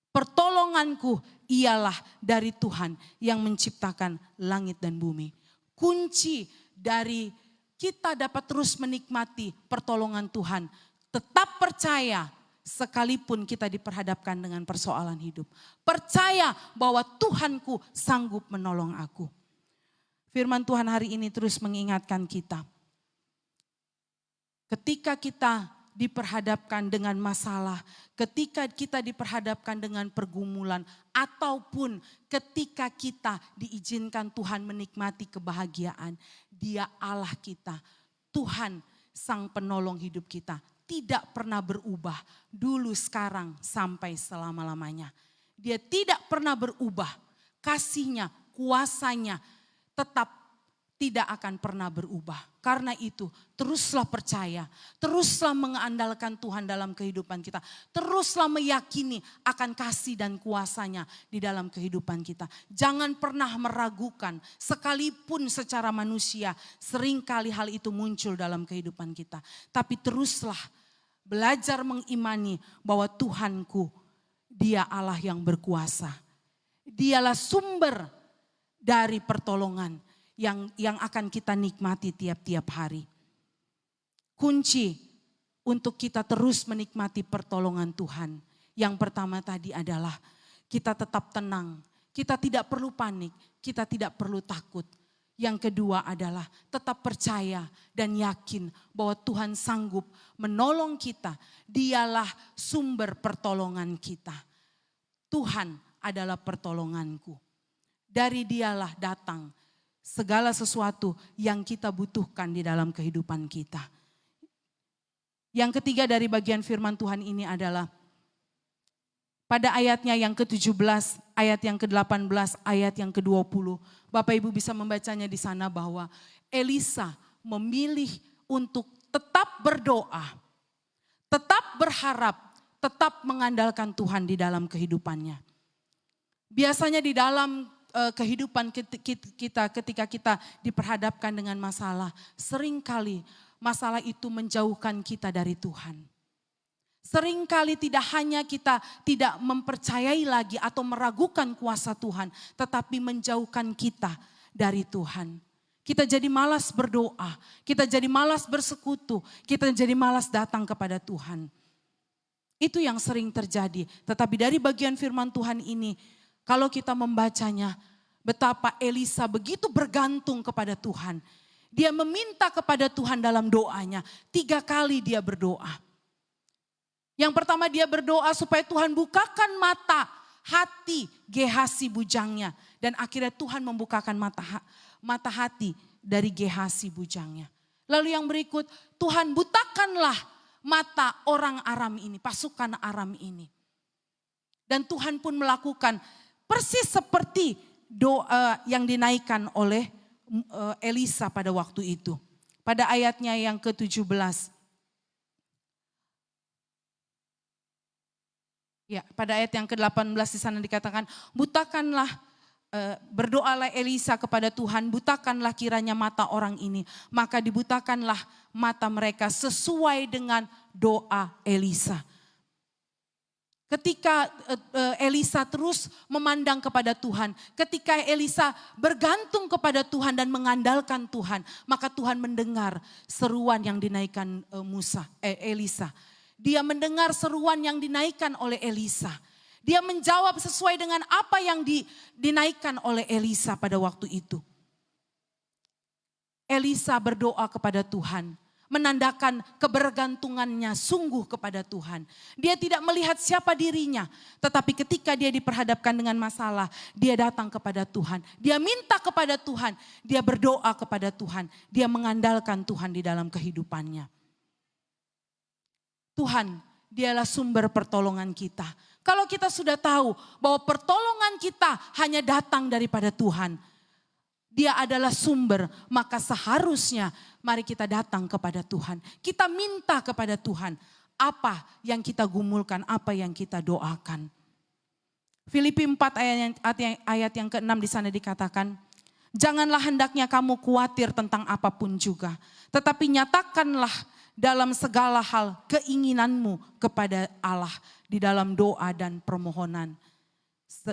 Speaker 5: Pertolonganku ialah dari Tuhan yang menciptakan langit dan bumi. Kunci dari kita dapat terus menikmati pertolongan Tuhan, tetap percaya sekalipun kita diperhadapkan dengan persoalan hidup. Percaya bahwa Tuhanku sanggup menolong aku. Firman Tuhan hari ini terus mengingatkan kita. Ketika kita diperhadapkan dengan masalah, ketika kita diperhadapkan dengan pergumulan, ataupun ketika kita diizinkan Tuhan menikmati kebahagiaan, Dia Allah kita, Tuhan Sang Penolong hidup kita, tidak pernah berubah dulu, sekarang, sampai selama-lamanya. Dia tidak pernah berubah, kasih-Nya, kuasa-Nya tetap tidak akan pernah berubah. Karena itu teruslah percaya, teruslah mengandalkan Tuhan dalam kehidupan kita. Teruslah meyakini akan kasih dan kuasa-Nya di dalam kehidupan kita. Jangan pernah meragukan, sekalipun secara manusia seringkali hal itu muncul dalam kehidupan kita. Tapi teruslah belajar mengimani bahwa Tuhanku, Dia Allah yang berkuasa. Dialah sumber dari pertolongan yang akan kita nikmati tiap-tiap hari. Kunci untuk kita terus menikmati pertolongan Tuhan. Yang pertama tadi adalah kita tetap tenang, kita tidak perlu panik, kita tidak perlu takut. Yang kedua adalah tetap percaya dan yakin bahwa Tuhan sanggup menolong kita. Dialah sumber pertolongan kita. Tuhan adalah pertolonganku. Dari Dialah datang segala sesuatu yang kita butuhkan di dalam kehidupan kita. Yang ketiga dari bagian firman Tuhan ini adalah pada ayatnya yang ke-17, ayat yang ke-18, ayat yang ke-20. Bapak Ibu bisa membacanya di sana bahwa Elisa memilih untuk tetap berdoa, tetap berharap, tetap mengandalkan Tuhan di dalam kehidupannya. Biasanya di dalam kehidupan kita ketika kita diperhadapkan dengan masalah, seringkali masalah itu menjauhkan kita dari Tuhan. Seringkali tidak hanya kita tidak mempercayai lagi atau meragukan kuasa Tuhan, tetapi menjauhkan kita dari Tuhan. Kita jadi malas berdoa, kita jadi malas bersekutu, kita jadi malas datang kepada Tuhan. Itu yang sering terjadi. Tetapi dari bagian firman Tuhan ini, kalau kita membacanya, betapa Elisa begitu bergantung kepada Tuhan. Dia meminta kepada Tuhan dalam doanya. 3 kali dia berdoa. Yang pertama dia berdoa supaya Tuhan bukakan mata hati Gehasi bujangnya. Dan akhirnya Tuhan membukakan mata hati dari Gehasi bujangnya. Lalu yang berikut, Tuhan butakanlah mata orang Aram ini, pasukan Aram ini. Dan Tuhan pun melakukan persis seperti doa yang dinaikkan oleh Elisa pada waktu itu. Pada ayatnya yang ke-17. Ya, pada ayat yang ke-18 di sana dikatakan, berdoalah Elisa kepada Tuhan, butakanlah kiranya mata orang ini. Maka dibutakanlah mata mereka sesuai dengan doa Elisa. Ketika Elisa terus memandang kepada Tuhan, ketika Elisa bergantung kepada Tuhan dan mengandalkan Tuhan, maka Tuhan mendengar seruan yang dinaikkan Elisa. Dia mendengar seruan yang dinaikkan oleh Elisa. Dia menjawab sesuai dengan apa yang dinaikkan oleh Elisa pada waktu itu. Elisa berdoa kepada Tuhan, menandakan kebergantungannya sungguh kepada Tuhan. Dia tidak melihat siapa dirinya, tetapi ketika dia diperhadapkan dengan masalah, dia datang kepada Tuhan. Dia minta kepada Tuhan, dia berdoa kepada Tuhan, dia mengandalkan Tuhan di dalam kehidupannya. Tuhan, dialah sumber pertolongan kita. Kalau kita sudah tahu bahwa pertolongan kita hanya datang daripada Tuhan, Dia adalah sumber, maka seharusnya mari kita datang kepada Tuhan. Kita minta kepada Tuhan apa yang kita gumulkan, apa yang kita doakan. Filipi 4 ayat yang ke-6 di sana dikatakan, janganlah hendaknya kamu khawatir tentang apapun juga, tetapi nyatakanlah dalam segala hal keinginanmu kepada Allah di dalam doa dan permohonan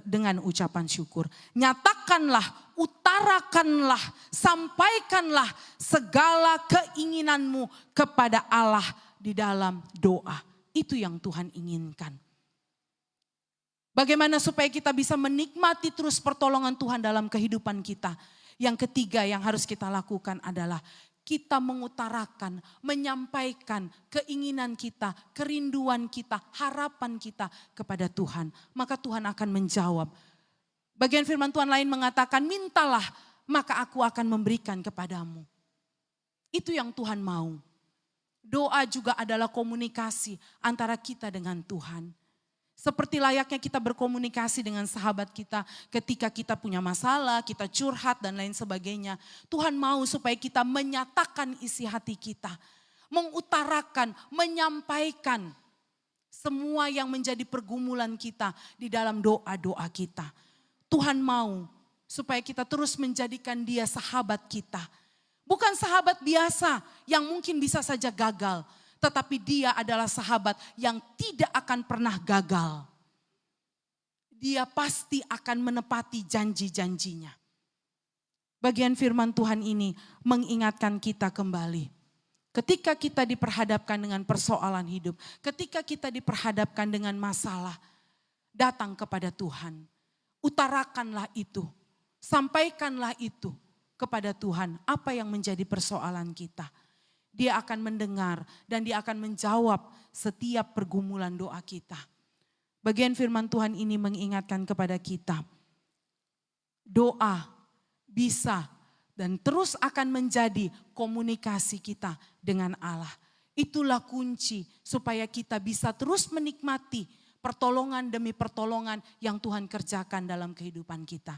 Speaker 5: dengan ucapan syukur. Nyatakanlah, utarakanlah, sampaikanlah segala keinginanmu kepada Allah di dalam doa. Itu yang Tuhan inginkan. Bagaimana supaya kita bisa menikmati terus pertolongan Tuhan dalam kehidupan kita. Yang ketiga yang harus kita lakukan adalah kita mengutarakan, menyampaikan keinginan kita, kerinduan kita, harapan kita kepada Tuhan. Maka Tuhan akan menjawab. Bagian firman Tuhan lain mengatakan, mintalah maka aku akan memberikan kepadamu. Itu yang Tuhan mau. Doa juga adalah komunikasi antara kita dengan Tuhan. Seperti layaknya kita berkomunikasi dengan sahabat kita ketika kita punya masalah, kita curhat dan lain sebagainya. Tuhan mau supaya kita menyatakan isi hati kita. Mengutarakan, menyampaikan semua yang menjadi pergumulan kita di dalam doa-doa kita. Tuhan mau supaya kita terus menjadikan Dia sahabat kita. Bukan sahabat biasa yang mungkin bisa saja gagal. Tetapi Dia adalah sahabat yang tidak akan pernah gagal. Dia pasti akan menepati janji-janjinya. Bagian firman Tuhan ini mengingatkan kita kembali. Ketika kita diperhadapkan dengan persoalan hidup, ketika kita diperhadapkan dengan masalah, datang kepada Tuhan. Utarakanlah itu, sampaikanlah itu kepada Tuhan. Apa yang menjadi persoalan kita? Dia akan mendengar dan Dia akan menjawab setiap pergumulan doa kita. Bagian firman Tuhan ini mengingatkan kepada kita. Doa bisa dan terus akan menjadi komunikasi kita dengan Allah. Itulah kunci supaya kita bisa terus menikmati pertolongan demi pertolongan yang Tuhan kerjakan dalam kehidupan kita.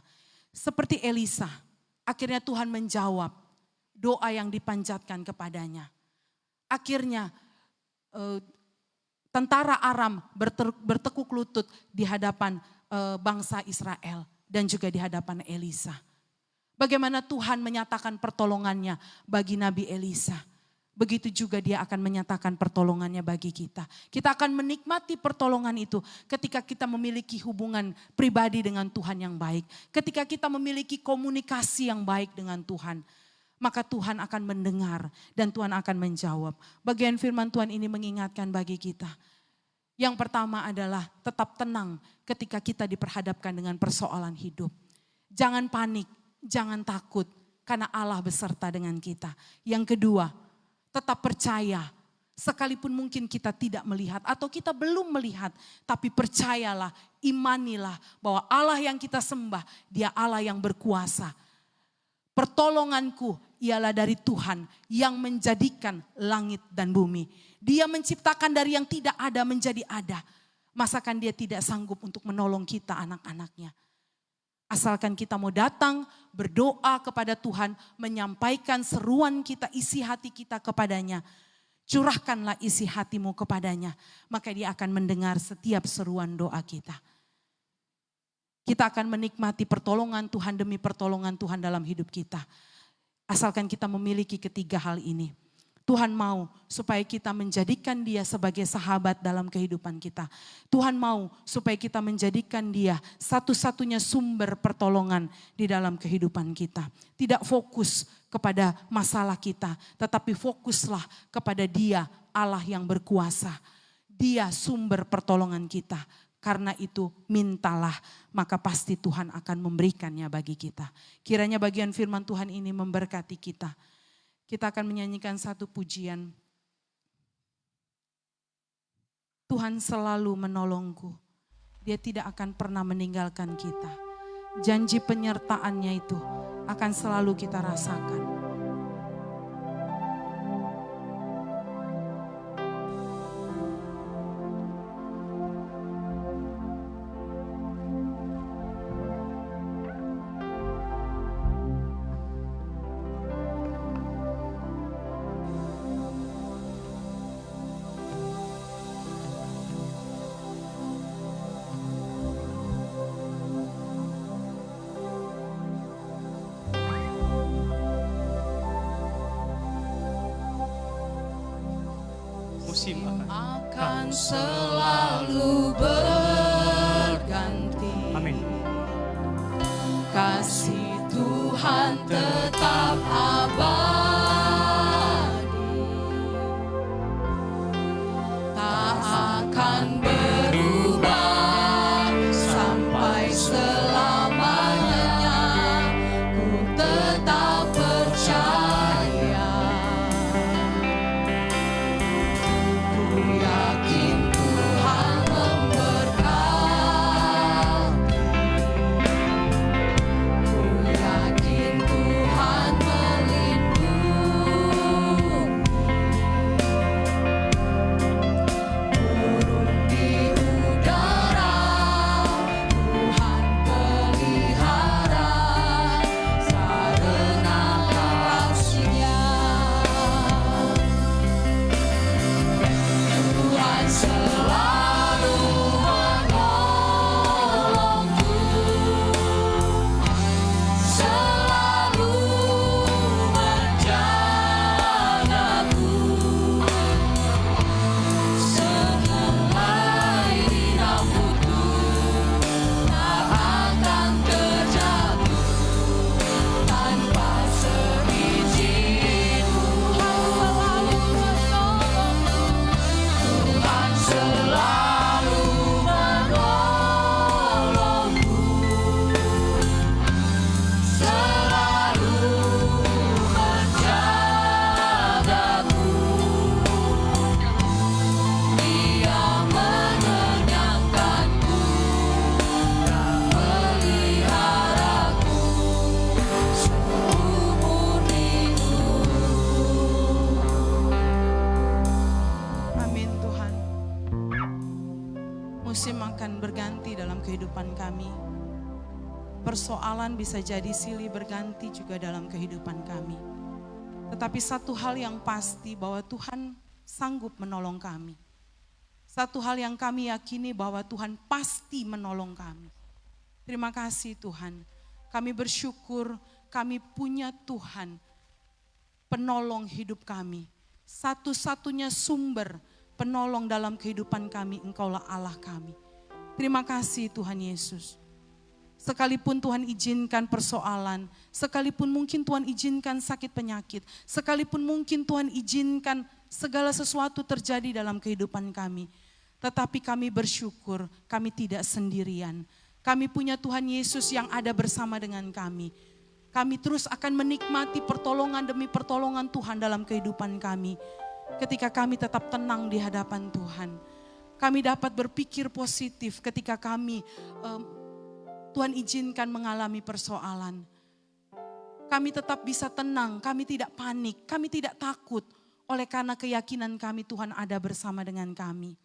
Speaker 5: Seperti Elisa, akhirnya Tuhan menjawab doa yang dipanjatkan kepadanya. Akhirnya tentara Aram bertekuk lutut di hadapan bangsa Israel dan juga di hadapan Elisa. Bagaimana Tuhan menyatakan pertolongannya bagi Nabi Elisa. Begitu juga Dia akan menyatakan pertolongannya bagi kita. Kita akan menikmati pertolongan itu ketika kita memiliki hubungan pribadi dengan Tuhan yang baik. Ketika kita memiliki komunikasi yang baik dengan Tuhan. Maka Tuhan akan mendengar dan Tuhan akan menjawab. Bagian firman Tuhan ini mengingatkan bagi kita. Yang pertama adalah tetap tenang ketika kita diperhadapkan dengan persoalan hidup. Jangan panik, jangan takut karena Allah beserta dengan kita. Yang kedua, tetap percaya. Sekalipun mungkin kita tidak melihat atau kita belum melihat. Tapi percayalah, imanilah bahwa Allah yang kita sembah, Dia Allah yang berkuasa. Pertolonganku ialah dari Tuhan yang menjadikan langit dan bumi. Dia menciptakan dari yang tidak ada menjadi ada. Masakan Dia tidak sanggup untuk menolong kita anak-anaknya. Asalkan kita mau datang, berdoa kepada Tuhan, menyampaikan seruan kita, isi hati kita kepadanya. Curahkanlah isi hatimu kepadanya, maka Dia akan mendengar setiap seruan doa kita. Kita akan menikmati pertolongan Tuhan demi pertolongan Tuhan dalam hidup kita. Asalkan kita memiliki ketiga hal ini. Tuhan mau supaya kita menjadikan Dia sebagai sahabat dalam kehidupan kita. Tuhan mau supaya kita menjadikan Dia satu-satunya sumber pertolongan di dalam kehidupan kita. Tidak fokus kepada masalah kita, tetapi fokuslah kepada Dia, Allah yang berkuasa. Dia sumber pertolongan kita. Karena itu mintalah, maka pasti Tuhan akan memberikannya bagi kita. Kiranya bagian firman Tuhan ini memberkati kita. Kita akan menyanyikan satu pujian. Tuhan selalu menolongku. Dia tidak akan pernah meninggalkan kita. Janji penyertaannya itu akan selalu kita rasakan.
Speaker 1: Musim
Speaker 5: Akan selalu berganti.
Speaker 1: Amin.
Speaker 5: Kasih Tuhan tetap abadi. Tak akan berubah sampai selamanya. Ku tetap percaya. Ku yakin Tuhan memberkati. Ku yakin Tuhan melindungi. Burung di udara Tuhan pelihara, sarana kasih-Nya. Tuhan selalu menolongku, selalu menjagaku. Sehelai rambutku tak akan terjatuh tanpa seizin-Mu. Tuhan selalu menolongku, selalu menjagaku. Dia mengenyangkanku dan meliharaku seumur hidup. Amin Tuhan. Musim akan berganti dalam kehidupan kami. Persoalan bisa jadi silih berganti juga dalam kehidupan kami. Tetapi satu hal yang pasti bahwa Tuhan sanggup menolong kami. Satu hal yang kami yakini bahwa Tuhan pasti menolong kami. Terima kasih Tuhan. Kami bersyukur kami punya Tuhan penolong hidup kami. Satu-satunya sumber penolong dalam kehidupan kami, Engkaulah Allah kami. Terima kasih Tuhan Yesus. Sekalipun Tuhan izinkan persoalan, sekalipun mungkin Tuhan izinkan sakit penyakit, sekalipun mungkin Tuhan izinkan segala sesuatu terjadi dalam kehidupan kami. Tetapi kami bersyukur kami tidak sendirian. Kami punya Tuhan Yesus yang ada bersama dengan kami. Kami terus akan menikmati pertolongan demi pertolongan Tuhan dalam kehidupan kami. Ketika kami tetap tenang di hadapan Tuhan. Kami dapat berpikir positif ketika kami Tuhan izinkan mengalami persoalan. Kami tetap bisa tenang, kami tidak panik, kami tidak takut. Oleh karena keyakinan kami Tuhan ada bersama dengan kami.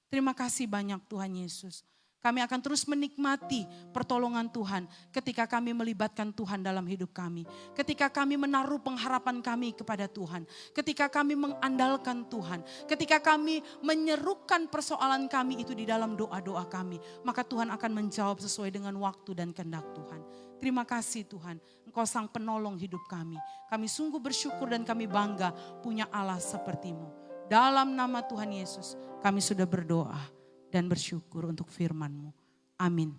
Speaker 5: Terima kasih banyak Tuhan Yesus. Kami akan terus menikmati pertolongan Tuhan ketika kami melibatkan Tuhan dalam hidup kami. Ketika kami menaruh pengharapan kami kepada Tuhan. Ketika kami mengandalkan Tuhan. Ketika kami menyerukan persoalan kami itu di dalam doa-doa kami. Maka Tuhan akan menjawab sesuai dengan waktu dan kehendak Tuhan. Terima kasih Tuhan, Engkau sang penolong hidup kami. Kami sungguh bersyukur dan kami bangga punya Allah seperti-Mu. Dalam nama Tuhan Yesus kami sudah berdoa dan bersyukur untuk firman-Mu. Amin.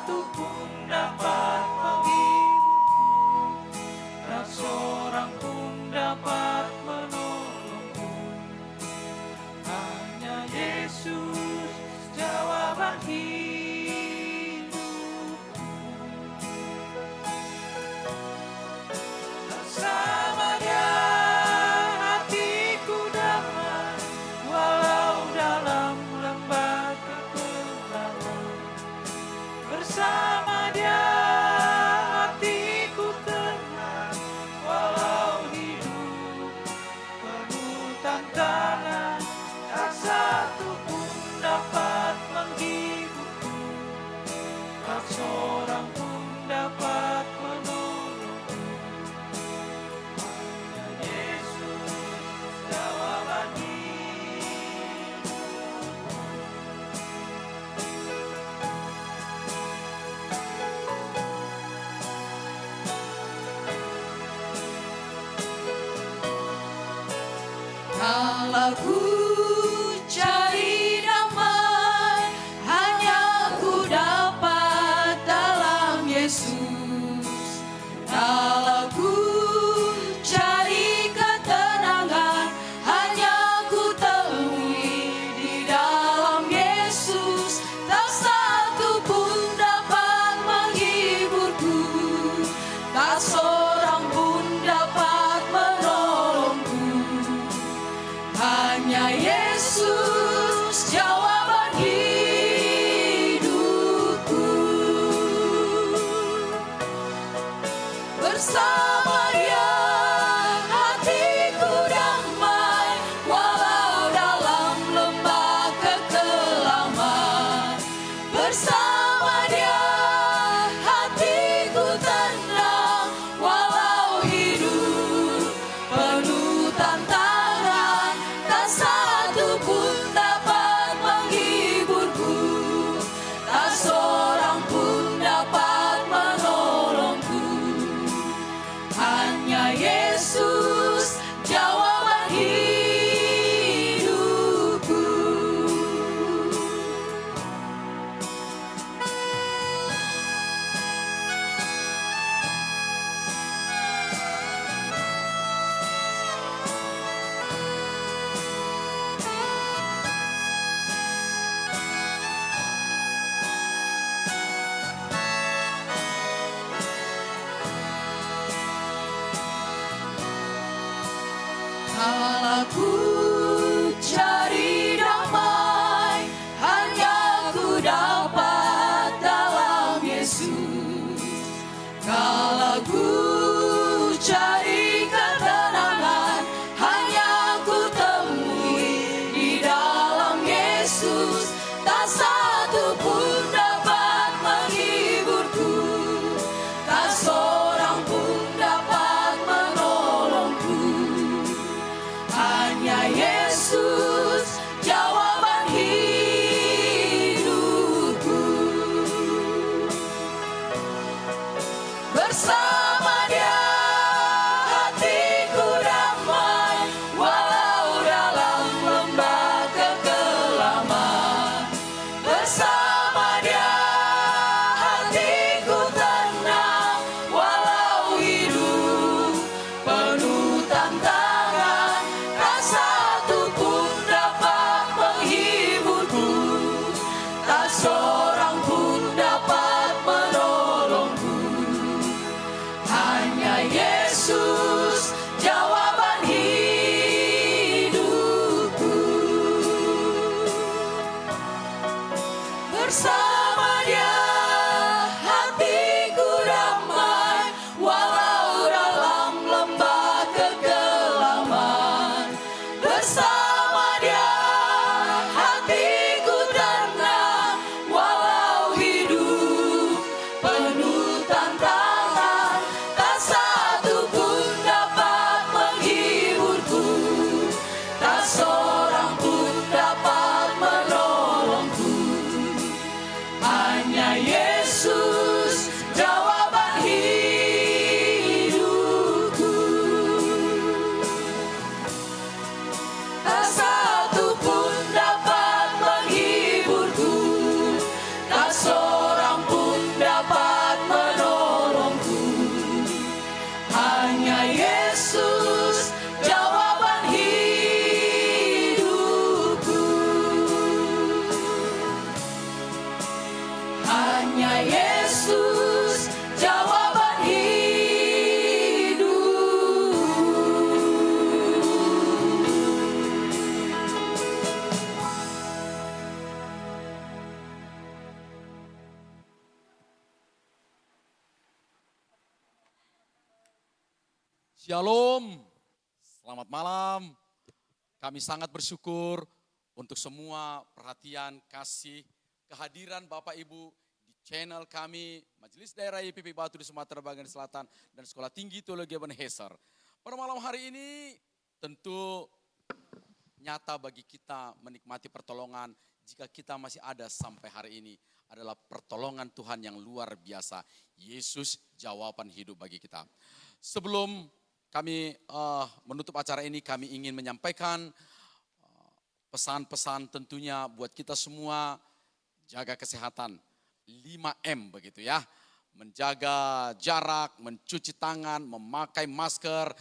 Speaker 4: satu pun dapat menghibur, tak seorang pun dapat menolongku. Hanya Yesus jawaban hidupku. Bersama Dia hatiku damai, walau dalam lembah kegelapan. Bersama Dia hatiku tenang, walau hidup penuh tantangan. Tak satu pun dapat menghiburku, tak seorang pun dapat menolongku. Hanya Yesus jawaban hidup.
Speaker 5: Kalau ku cari damai, hanya ku dapat dalam Yesus. Kalau ku cari ketenangan, hanya ku temui di dalam Yesus. Tak satu pun dapat menghiburku, tak seorang pun dapat menolongku. Hanya Yesus jawaban hidupku. Bersama Dia hatiku damai, walau dalam lembah kekelaman. Bersama Dia hatiku tenang, walau hidup penuh tantangan. Tak satu pun dapat menghiburku, tak seorang pun dapat menolongku. Hanya Yesus jawaban hidupku. Kalau ku cari damai, hanya ku dapat dalam Yesus. Kalau ku cari ketenangan, hanya ku temui di dalam Yesus. Tak satu pun dapat menghiburku, tak seorang pun dapat menolongku. Hanya Yesus jawaban hidupku. Bersama Dia hatiku damai, walau dalam lembah kekelaman. Bersama Dia hatiku tenang, walau hidup penuh tantangan. Tak satu pun dapat menghiburku, tak seorang pun dapat menolongku.
Speaker 6: Shalom, selamat malam. Kami sangat bersyukur untuk semua perhatian, kasih, kehadiran Bapak Ibu di channel kami, Majelis Daerah YPP Batu di Sumatera Bagian Selatan dan Sekolah Tinggi Teologi Ebenezer. Pada malam hari ini tentu nyata bagi kita menikmati pertolongan jika kita masih ada sampai hari ini adalah pertolongan Tuhan yang luar biasa. Yesus jawaban hidup bagi kita. Sebelum kami menutup acara ini, kami ingin menyampaikan pesan-pesan tentunya buat kita semua, jaga kesehatan, 5M begitu ya. Menjaga jarak, mencuci tangan, memakai masker,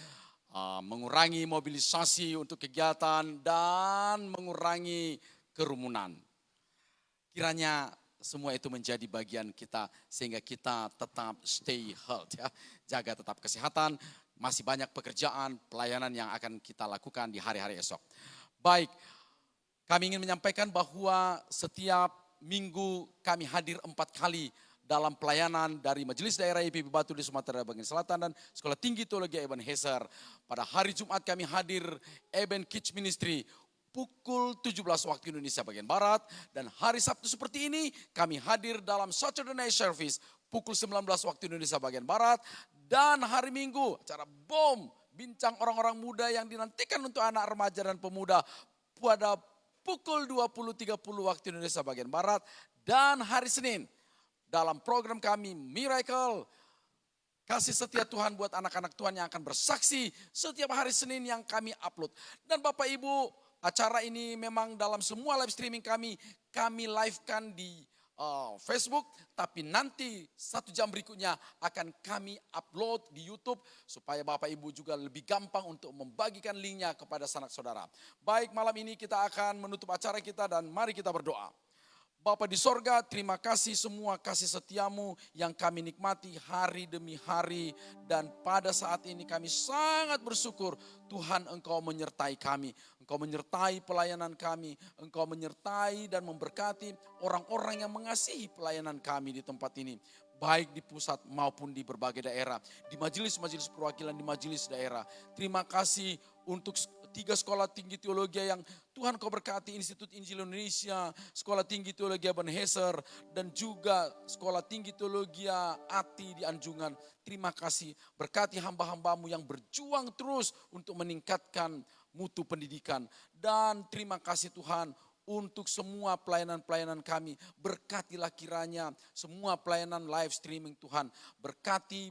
Speaker 6: mengurangi mobilisasi untuk kegiatan, dan mengurangi kerumunan. Kiranya semua itu menjadi bagian kita sehingga kita tetap stay healthy ya. Jaga tetap kesehatan. Masih banyak pekerjaan, pelayanan yang akan kita lakukan di hari-hari esok. Baik, kami ingin menyampaikan bahwa setiap minggu kami hadir 4 kali dalam pelayanan dari Majelis Daerah YPP Batu di Sumatera Bagian Selatan dan Sekolah Tinggi Teologi Ebenezer. Pada hari Jumat kami hadir Eben Kids Ministry pukul 17 waktu Indonesia bagian Barat. Dan hari Sabtu seperti ini kami hadir dalam Saturday Night Service pukul 19 waktu Indonesia bagian Barat. Dan hari Minggu, acara BOM, bincang orang-orang muda yang dinantikan untuk anak remaja dan pemuda pada pukul 20.30 waktu Indonesia bagian Barat. Dan hari Senin, dalam program kami Miracle, kasih setia Tuhan buat anak-anak Tuhan yang akan bersaksi setiap hari Senin yang kami upload. Dan Bapak Ibu, acara ini memang dalam semua live streaming kami live-kan di Facebook, tapi nanti 1 jam berikutnya akan kami upload di YouTube supaya Bapak Ibu juga lebih gampang untuk membagikan linknya kepada sanak saudara. Baik, malam ini kita akan menutup acara kita dan mari kita berdoa. Bapa di sorga, terima kasih semua kasih setiamu yang kami nikmati hari demi hari. Dan pada saat ini kami sangat bersyukur Tuhan Engkau menyertai kami. Engkau menyertai pelayanan kami. Engkau menyertai dan memberkati orang-orang yang mengasihi pelayanan kami di tempat ini. Baik di pusat maupun di berbagai daerah. Di majelis-majelis perwakilan, di majelis daerah. Terima kasih untuk 3 sekolah tinggi teologi yang Tuhan Kau berkati, Institut Injil Indonesia, Sekolah Tinggi Teologi Ebenezer, dan juga Sekolah Tinggi Teologi ATI di Anjungan. Terima kasih, berkati hamba-hambamu yang berjuang terus untuk meningkatkan mutu pendidikan. Dan terima kasih Tuhan untuk semua pelayanan-pelayanan kami. Berkatilah kiranya semua pelayanan live streaming Tuhan. Berkati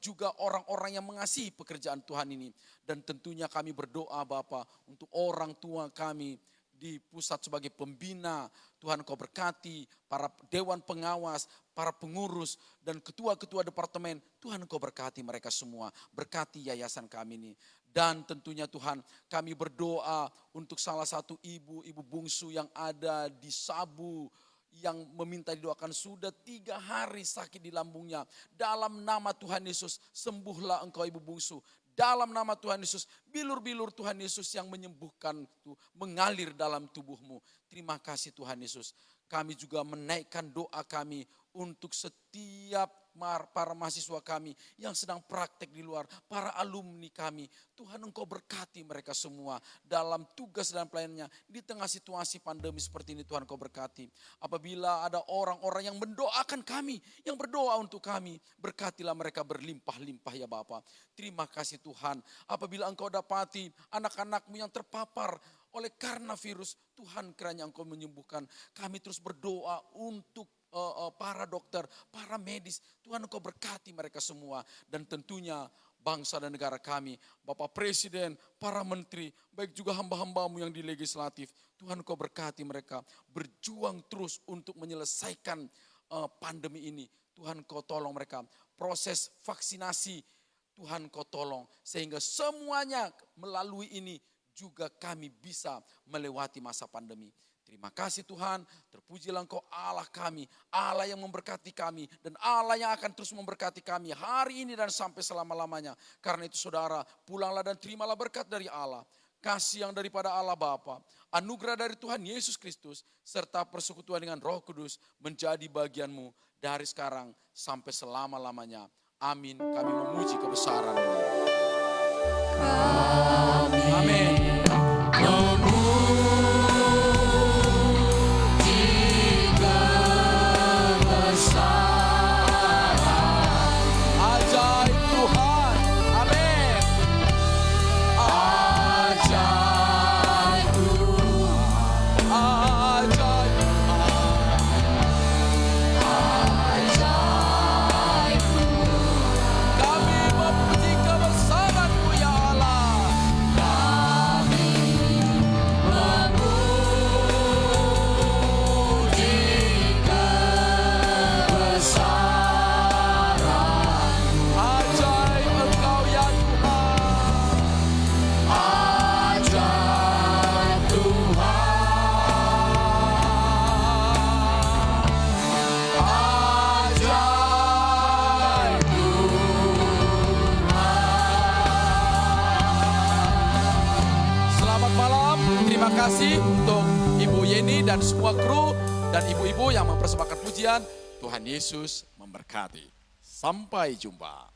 Speaker 6: juga orang-orang yang mengasihi pekerjaan Tuhan ini. Dan tentunya kami berdoa Bapa untuk orang tua kami di pusat sebagai pembina. Tuhan Kau berkati para dewan pengawas, para pengurus dan ketua-ketua departemen. Tuhan Kau berkati mereka semua. Berkati yayasan kami ini. Dan tentunya Tuhan kami berdoa untuk salah satu ibu bungsu yang ada di Sabu. Yang meminta didoakan sudah 3 hari sakit di lambungnya. Dalam nama Tuhan Yesus sembuhlah engkau ibu bungsu. Dalam nama Tuhan Yesus, bilur-bilur Tuhan Yesus yang menyembuhkan itu mengalir dalam tubuhmu. Terima kasih Tuhan Yesus. Kami juga menaikkan doa kami untuk setiap para mahasiswa kami yang sedang praktek di luar, para alumni kami. Tuhan Engkau berkati mereka semua dalam tugas dan pelayanannya. Di tengah situasi pandemi seperti ini Tuhan Engkau berkati. Apabila ada orang-orang yang mendoakan kami, yang berdoa untuk kami, berkatilah mereka berlimpah-limpah ya Bapa. Terima kasih Tuhan. Apabila Engkau dapati anak-anakmu yang terpapar oleh karena virus, Tuhan kiranya Engkau menyembuhkan. Kami terus berdoa untuk para dokter, para medis. Tuhan Engkau berkati mereka semua. Dan tentunya bangsa dan negara kami, Bapak Presiden, para menteri, baik juga hamba-hambamu yang di legislatif. Tuhan Engkau berkati mereka, berjuang terus untuk menyelesaikan pandemi ini. Tuhan Engkau tolong mereka, proses vaksinasi Tuhan Engkau tolong. Sehingga semuanya melalui ini juga kami bisa melewati masa pandemi. Terima kasih Tuhan, terpujilah Engkau Allah kami, Allah yang memberkati kami, dan Allah yang akan terus memberkati kami hari ini dan sampai selama-lamanya. Karena itu saudara, pulanglah dan terimalah berkat dari Allah, kasih yang daripada Allah Bapa, anugerah dari Tuhan Yesus Kristus, serta persekutuan dengan Roh Kudus menjadi bagianmu dari sekarang sampai selama-lamanya. Amin, kami memuji kebesaran-Mu. Amin. Ajaib Tuhan. Amin. Ajaib Tuhan. Ajaib Tuhan. Kami memuji kebesaran-Mu ya Allah. Ajaib Engkau ya Tuhan. Ajaib Tuhan. Ajaib Tuhan. Selamat malam. Terima kasih untuk Ibu Yeni dan semua kru dan ibu-ibu yang mempersembahkan pujian. Tuhan Yesus memberkati. Sampai jumpa.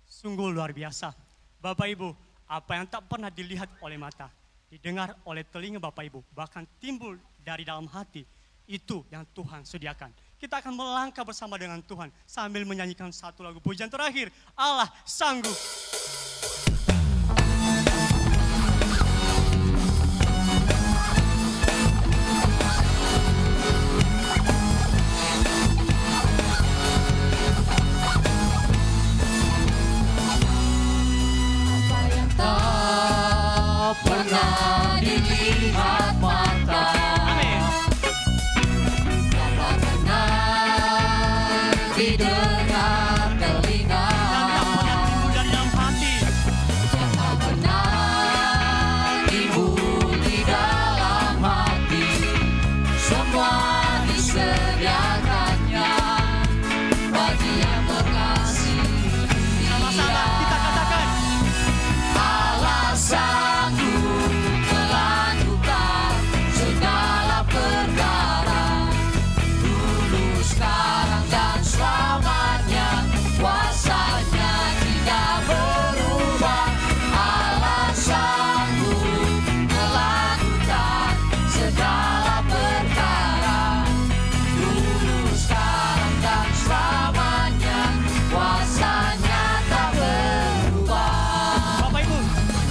Speaker 1: Sungguh luar biasa. Bapak Ibu, apa yang tak pernah dilihat oleh mata, didengar oleh telinga Bapak Ibu, bahkan timbul dari dalam hati, itu yang Tuhan sediakan. Kita akan melangkah bersama dengan Tuhan sambil menyanyikan satu lagu pujian terakhir, Allah sanggup.
Speaker 4: Tak pernah dilihat mata,
Speaker 1: Amin.
Speaker 4: tak pernah didengar telinga,
Speaker 1: Dan tak pernah timbul dari dalam hati.
Speaker 4: tak pernah timbul di dalam hati. Semua disediakannya bagi yang mengasihi.
Speaker 1: Sama-sama kita katakan,
Speaker 4: Allah sanggup melakukan segala perkara, dulu, sekarang, dan selamanya. Kuasanya tidak berubah. Allah sanggup melakukan segala perkara, dulu, sekarang, dan selamanya. Kuasanya tak berubah.
Speaker 1: Bapak Ibu,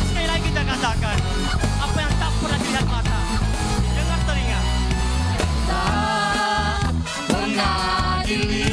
Speaker 1: sekali lagi kita katakan, apa yang tak pernah dilihat mata, dengar telinga.
Speaker 4: Tak pernah dilihat